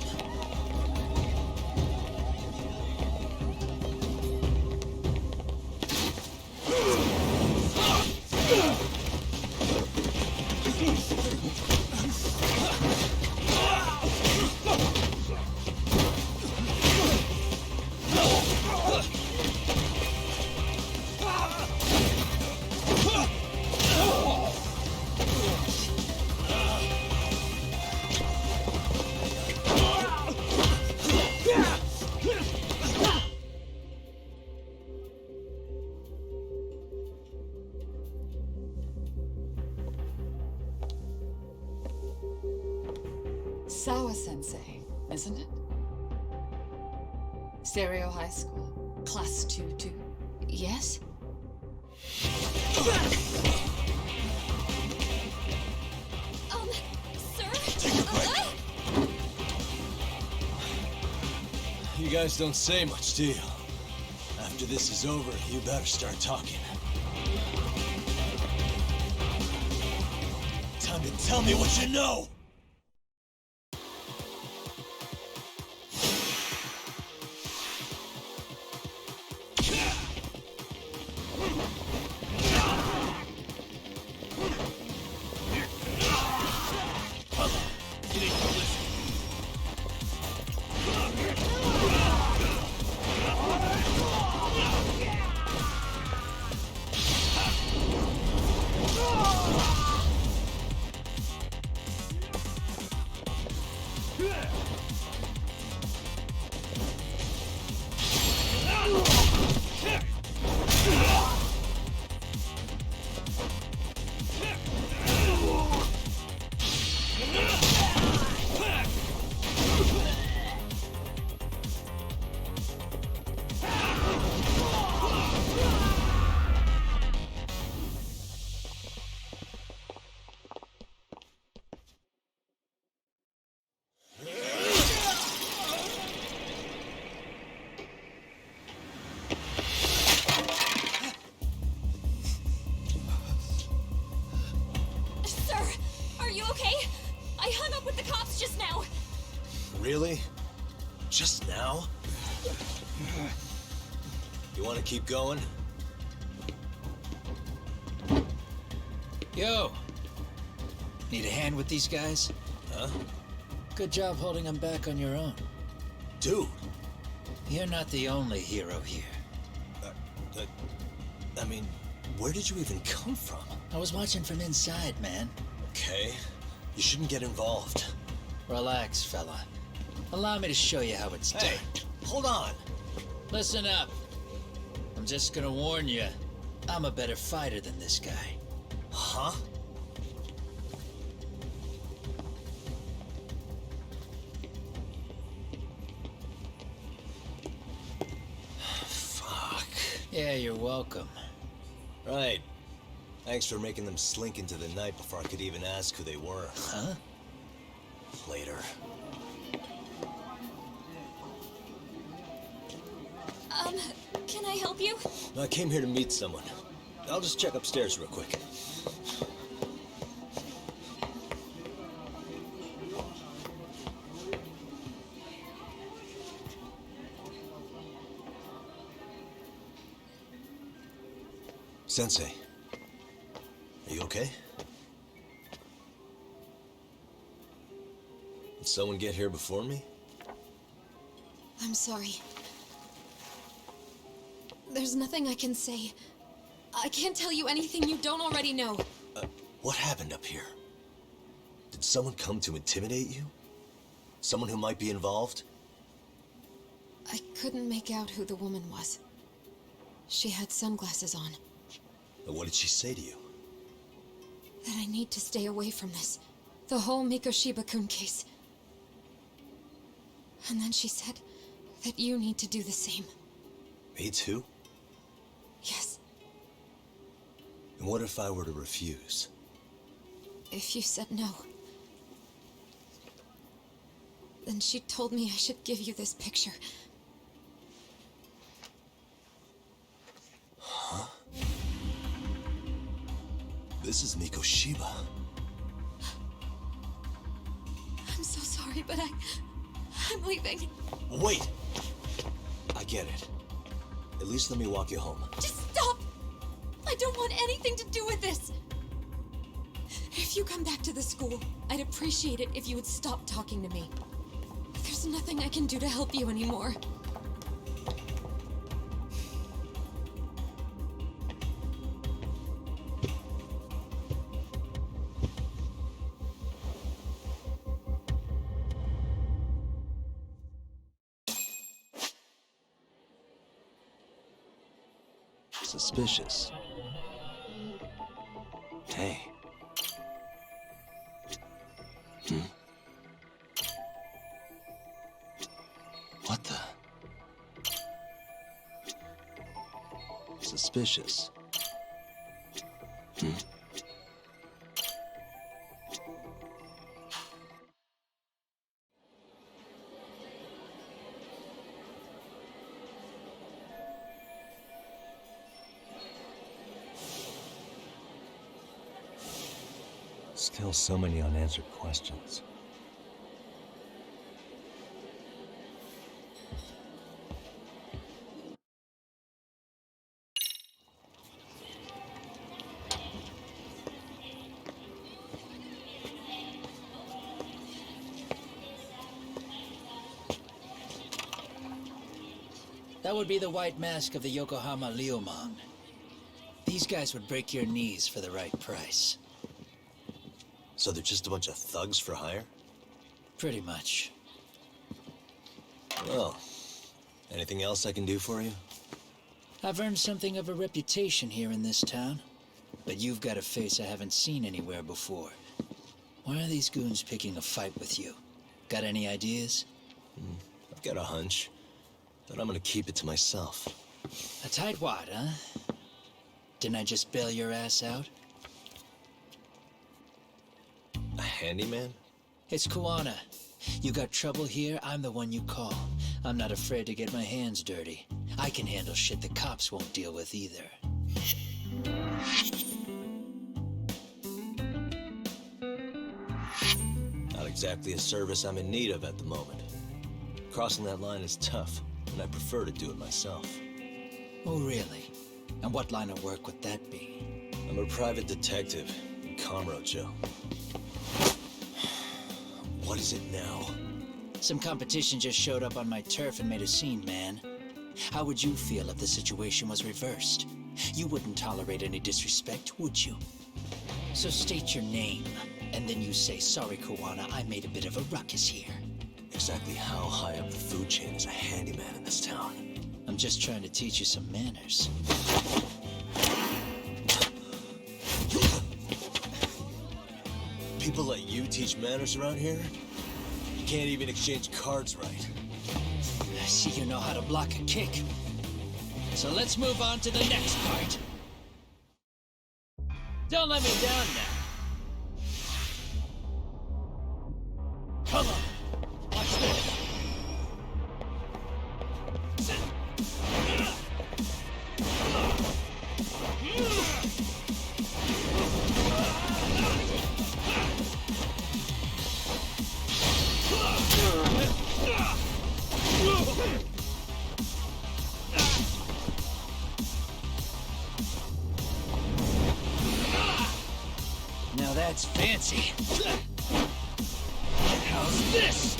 Sawa-sensei, isn't it? Stereo High School, Class 2-2. Yes? Take a break. You guys don't say much, do you? After this is over, you better start talking. Time to tell me what you know! Really? Just now? You want to keep going? Yo! Need a hand with these guys? Huh? Good job holding them back on your own. Dude! You're not the only hero here. I mean, where did you even come from? I was watching from inside, man. Okay. You shouldn't get involved. Relax, fella. Allow me to show you how it's done. Hold on. Listen up. I'm just gonna warn you, I'm a better fighter than this guy. Huh? Fuck. Yeah, you're welcome. Right. Thanks for making them slink into the night before I could even ask who they were. Huh? Later. Can I help you? I came here to meet someone. I'll just check upstairs real quick. Sensei, are you okay? Did someone get here before me? I'm sorry. There's nothing I can say. I can't tell you anything you don't already know. What happened up here? Did someone come to intimidate you? Someone who might be involved? I couldn't make out who the woman was. She had sunglasses on. What did she say to you? That I need to stay away from this. The whole Mikoshiba-kun case. And then she said that you need to do the same. Me too? Yes. And what if I were to refuse? If you said no. Then she told me I should give you this picture. Huh? This is Mikoshiba. I'm so sorry, but I'm leaving. Wait! I get it. At least let me walk you home. Just stop! I don't want anything to do with this! If you come back to the school, I'd appreciate it if you would stop talking to me. There's nothing I can do to help you anymore. Suspicious. Hey. suspicious. Still so many unanswered questions. That would be the white mask of the Yokohama Liumang. These guys would break your knees for the right price. So they're just a bunch of thugs for hire? Pretty much. Well, anything else I can do for you? I've earned something of a reputation here in this town. But you've got a face I haven't seen anywhere before. Why are these goons picking a fight with you? Got any ideas? I've got a hunch, but I'm gonna keep it to myself. A tightwad, huh? Didn't I just bail your ass out? A handyman? It's Kuwana. You got trouble here, I'm the one you call. I'm not afraid to get my hands dirty. I can handle shit the cops won't deal with either. Not exactly a service I'm in need of at the moment. Crossing that line is tough, and I prefer to do it myself. Oh, really? And what line of work would that be? I'm a private detective in Kamurocho. What is it now? Some competition just showed up on my turf and made a scene, man. How would you feel if the situation was reversed? You wouldn't tolerate any disrespect, would you? So state your name, and then you say, sorry, Kuwana, I made a bit of a ruckus here. Exactly how high up the food chain is a handyman in this town? I'm just trying to teach you some manners. People like you teach manners around here? You can't even exchange cards right. I see you know how to block a kick. So let's move on to the next part. Don't let me down now. Come on, watch this. Now that's fancy. How's this?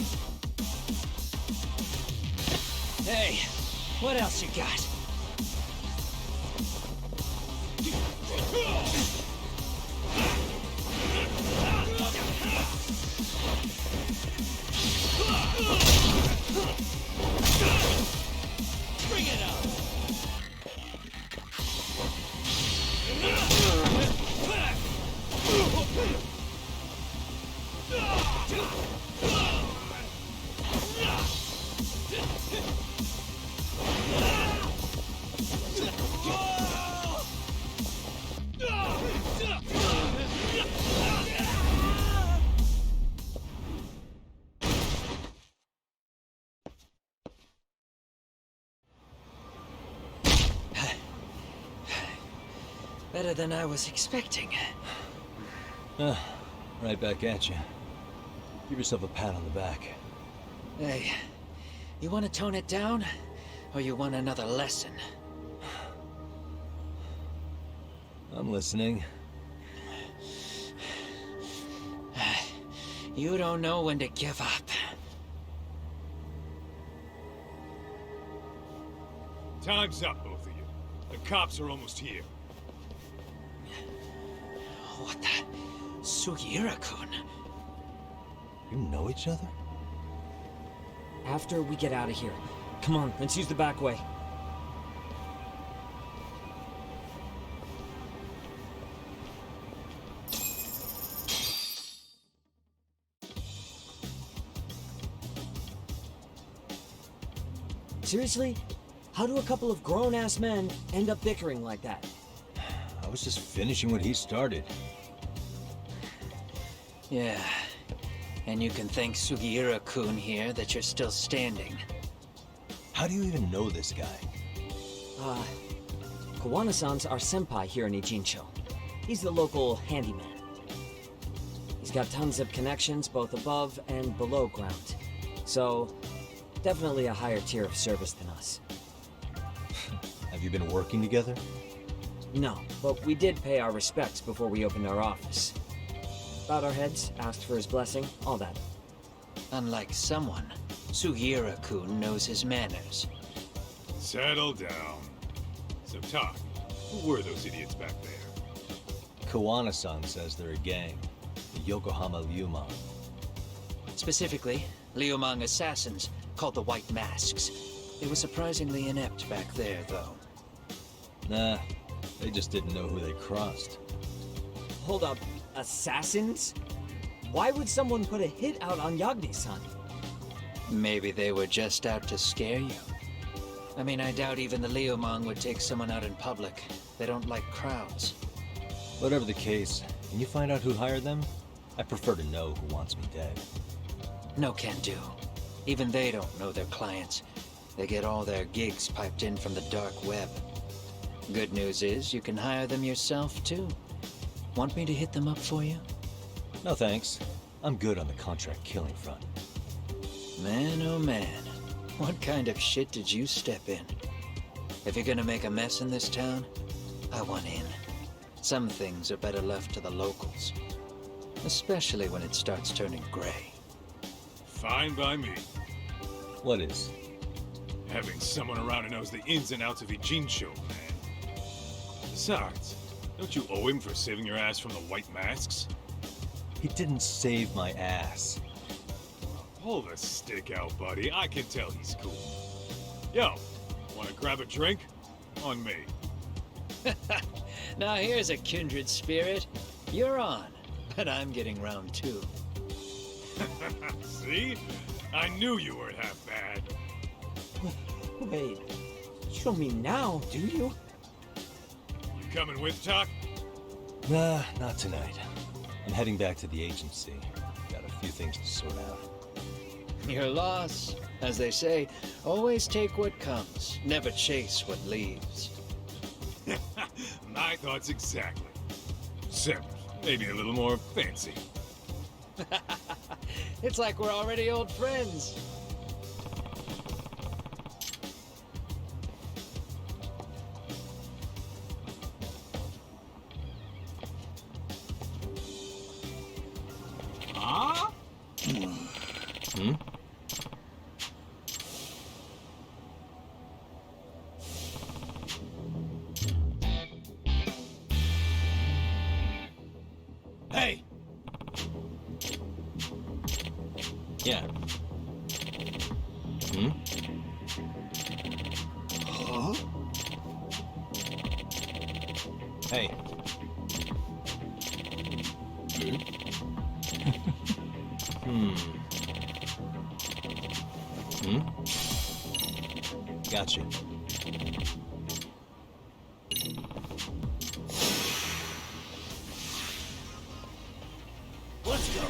Hey, what else you got? Bring it up! Better than I was expecting. Right back at you. Give yourself a pat on the back. Hey, you want to tone it down? Or you want another lesson? I'm listening. You don't know when to give up. Time's up, both of you. The cops are almost here. What the? Sugiura-kun? You know each other? After we get out of here. Come on, let's use the back way. Seriously? How do a couple of grown-ass men end up bickering like that? I was just finishing what he started. Yeah. And you can thank Sugiura-kun here that you're still standing. How do you even know this guy? Kawana-san's our senpai here in Ijincho. He's the local handyman. He's got tons of connections both above and below ground. So, definitely a higher tier of service than us. Have you been working together? No, but we did pay our respects before we opened our office. Bowed our heads, asked for his blessing, all that. Unlike someone, Sugiura-kun knows his manners. Settle down. So, Tak, who were those idiots back there? Kawana-san says they're a gang. The Yokohama Liumang. Specifically, Liumang assassins called the White Masks. They were surprisingly inept back there, though. Nah, they just didn't know who they crossed. Hold up, assassins? Why would someone put a hit out on Yagami-san? Maybe they were just out to scare you. I mean, I doubt even the Liumang would take someone out in public. They don't like crowds. Whatever the case, can you find out who hired them? I prefer to know who wants me dead. No can do. Even they don't know their clients. They get all their gigs piped in from the dark web. Good news is you can hire them yourself, too. Want me to hit them up for you? No thanks. I'm good on the contract killing front. Man, oh man. What kind of shit did you step in? If you're gonna make a mess in this town, I want in. Some things are better left to the locals. Especially when it starts turning gray. Fine by me. What is? Having someone around who knows the ins and outs of Ijincho, man. Besides, don't you owe him for saving your ass from the White Masks? He didn't save my ass. Pull the stick out, buddy. I can tell he's cool. Yo, wanna grab a drink? On me. Now here's a kindred spirit. You're on, but I'm getting round two. See? I knew you weren't half bad. Wait, you don't mean now, do you? You coming with, Tak? Nah, not tonight. I'm heading back to the agency. Got a few things to sort out. Your loss. As they say, always take what comes, never chase what leaves. My thoughts exactly. Except maybe a little more fancy. It's like we're already old friends. Huh? Hmm? Hey! Yeah. Hmm? Huh? Hey. Hmm? Gotcha. Let's go!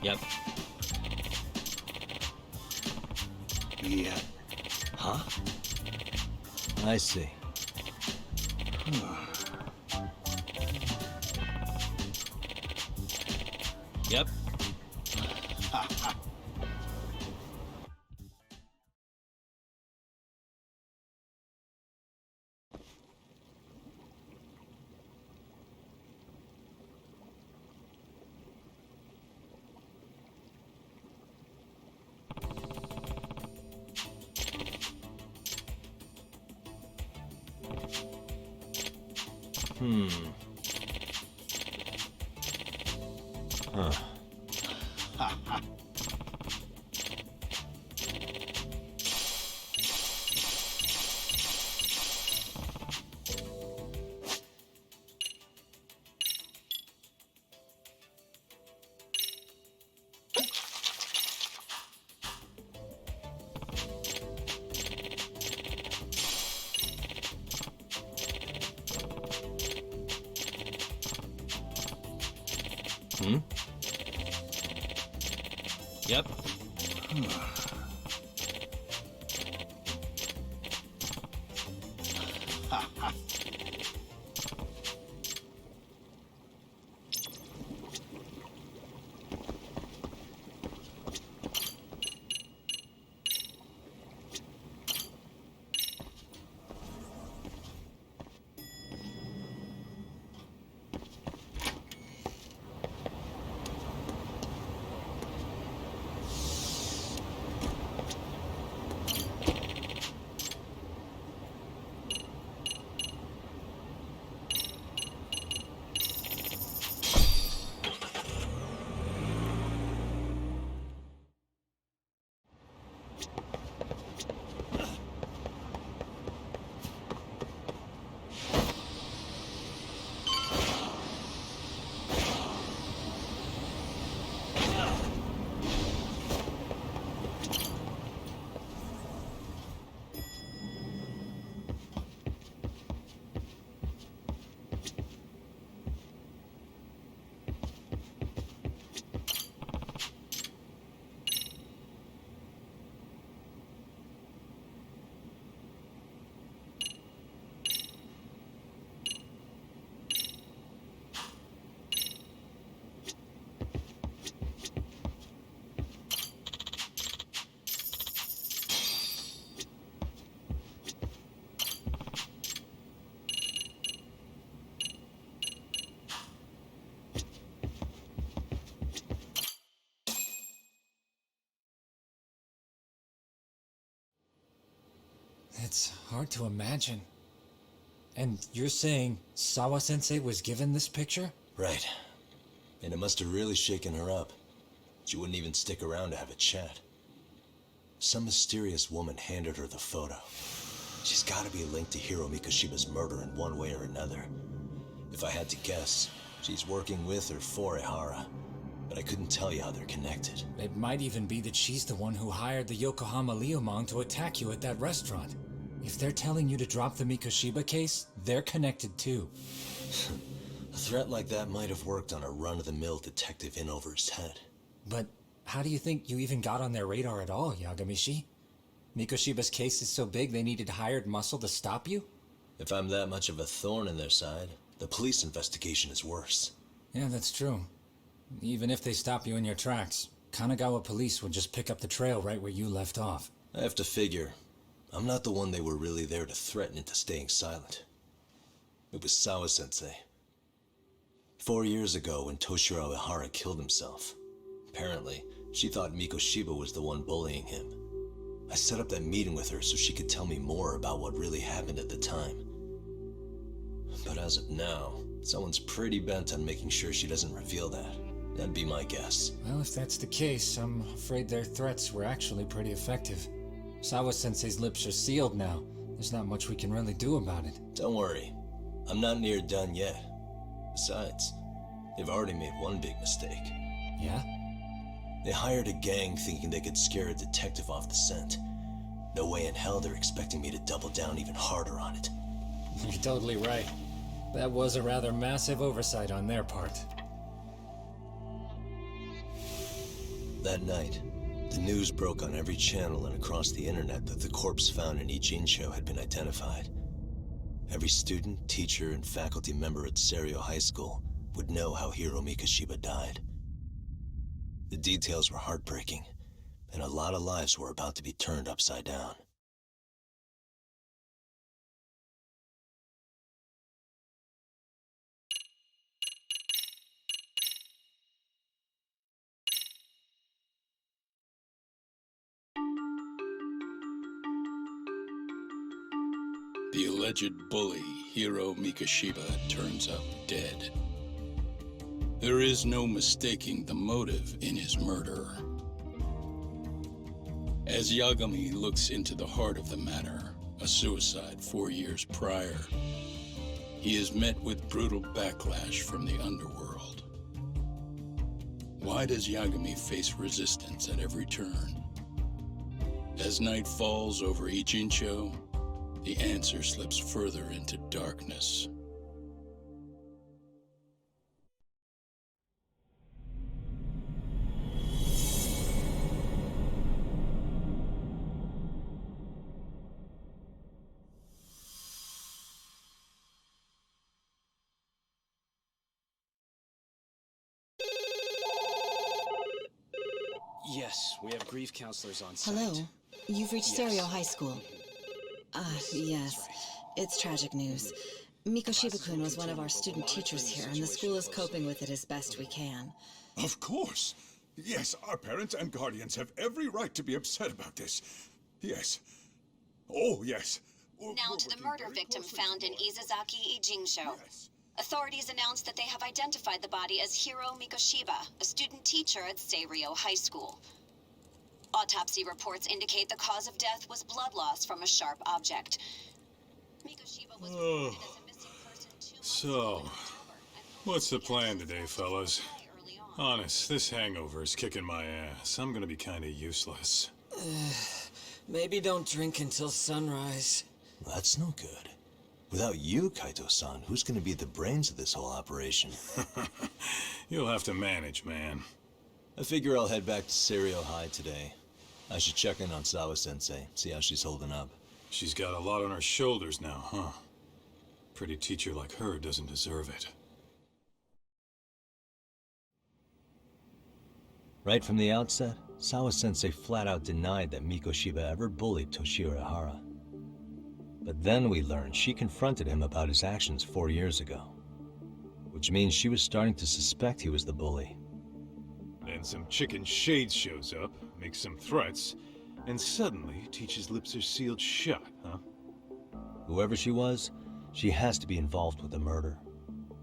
Yep. Yeah. Huh? I see. Yep. Huh. Yep. It's hard to imagine. And you're saying Sawa-sensei was given this picture? Right. And it must have really shaken her up. She wouldn't even stick around to have a chat. Some mysterious woman handed her the photo. She's gotta be linked to Hiro Mikoshiba's murder in one way or another. If I had to guess, she's working with or for Ehara. But I couldn't tell you how they're connected. It might even be that she's the one who hired the Yokohama Liumang to attack you at that restaurant. If they're telling you to drop the Mikoshiba case, they're connected too. A threat like that might have worked on a run-of-the-mill detective in over his head. But how do you think you even got on their radar at all, Yagami-shi? Mikoshiba's case is so big they needed hired muscle to stop you? If I'm that much of a thorn in their side, the police investigation is worse. Yeah, that's true. Even if they stop you in your tracks, Kanagawa police would just pick up the trail right where you left off. I have to figure, I'm not the one they were really there to threaten into staying silent. It was Sawa-sensei. 4 years ago when Toshiro Ehara killed himself, apparently, she thought Mikoshiba was the one bullying him. I set up that meeting with her so she could tell me more about what really happened at the time. But as of now, someone's pretty bent on making sure she doesn't reveal that. That'd be my guess. Well, if that's the case, I'm afraid their threats were actually pretty effective. Sawa-sensei's lips are sealed now. There's not much we can really do about it. Don't worry. I'm not near done yet. Besides, they've already made one big mistake. Yeah? They hired a gang thinking they could scare a detective off the scent. No way in hell they're expecting me to double down even harder on it. You're totally right. That was a rather massive oversight on their part. That night, the news broke on every channel and across the internet that the corpse found in Ijincho had been identified. Every student, teacher, and faculty member at Serio High School would know how Hiro Mikashiba died. The details were heartbreaking, and a lot of lives were about to be turned upside down. The alleged bully, Hiro Mikashiba, turns up dead. There is no mistaking the motive in his murder. As Yagami looks into the heart of the matter, a suicide 4 years prior, he is met with brutal backlash from the underworld. Why does Yagami face resistance at every turn? As night falls over Ijincho, the answer slips further into darkness. Yes, we have grief counselors on site. Hello. You've reached Yes. Serio High School. Yes. It's tragic news. Mikoshiba-kun was one of our student teachers here, and the school is coping with it as best we can. Of course. Yes, our parents and guardians have every right to be upset about this. Yes. Oh, yes. Now to the murder victim found in Izazaki, Ijincho. Authorities announced that they have identified the body as Hiro Mikoshiba, a student teacher at Serio High School. Autopsy reports indicate the cause of death was blood loss from a sharp object. Mikoshiba was reported as a missing person 2 months So, what's the plan today, fellas? Honest, this hangover is kicking my ass. I'm gonna be kinda useless. Maybe don't drink until sunrise. That's no good. Without you, Kaito-san, who's gonna be the brains of this whole operation? You'll have to manage, man. I figure I'll head back to Serio High today. I should check in on Sawa-sensei, see how she's holding up. She's got a lot on her shoulders now, huh? Pretty teacher like her doesn't deserve it. Right from the outset, Sawa-sensei flat out denied that Mikoshiba ever bullied Toshiro Hara. But then we learned she confronted him about his actions 4 years ago. Which means she was starting to suspect he was the bully. Then some chicken shade shows up, makes some threats, and suddenly teacher's lips are sealed shut, huh? Whoever she was, she has to be involved with the murder.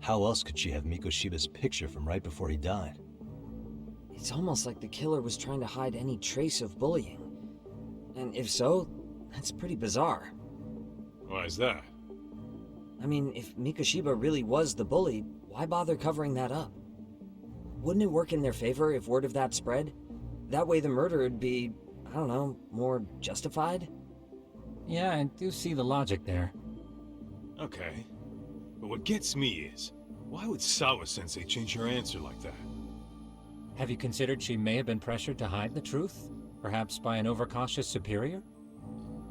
How else could she have Mikoshiba's picture from right before he died? It's almost like the killer was trying to hide any trace of bullying. And if so, that's pretty bizarre. Why is that? I mean, if Mikoshiba really was the bully, why bother covering that up? Wouldn't it work in their favor if word of that spread? That way the murder would be, I don't know, more justified? Yeah, I do see the logic there. Okay. But what gets me is, why would Sawa-sensei change her answer like that? Have you considered she may have been pressured to hide the truth? Perhaps by an overcautious superior?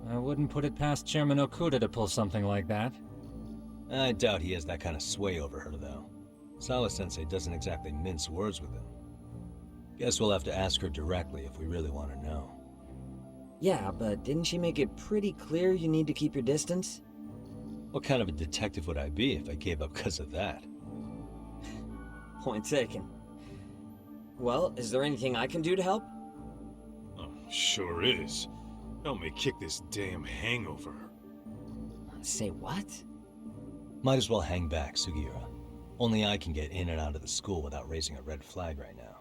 I wouldn't put it past Chairman Okuda to pull something like that. I doubt he has that kind of sway over her, though. Sawa-sensei doesn't exactly mince words with him. Guess we'll have to ask her directly if we really want to know. Yeah, but didn't she make it pretty clear you need to keep your distance? What kind of a detective would I be if I gave up because of that? Point taken. Well, is there anything I can do to help? Oh, sure is. Help me kick this damn hangover. Say what? Might as well hang back, Sugiura. Only I can get in and out of the school without raising a red flag right now.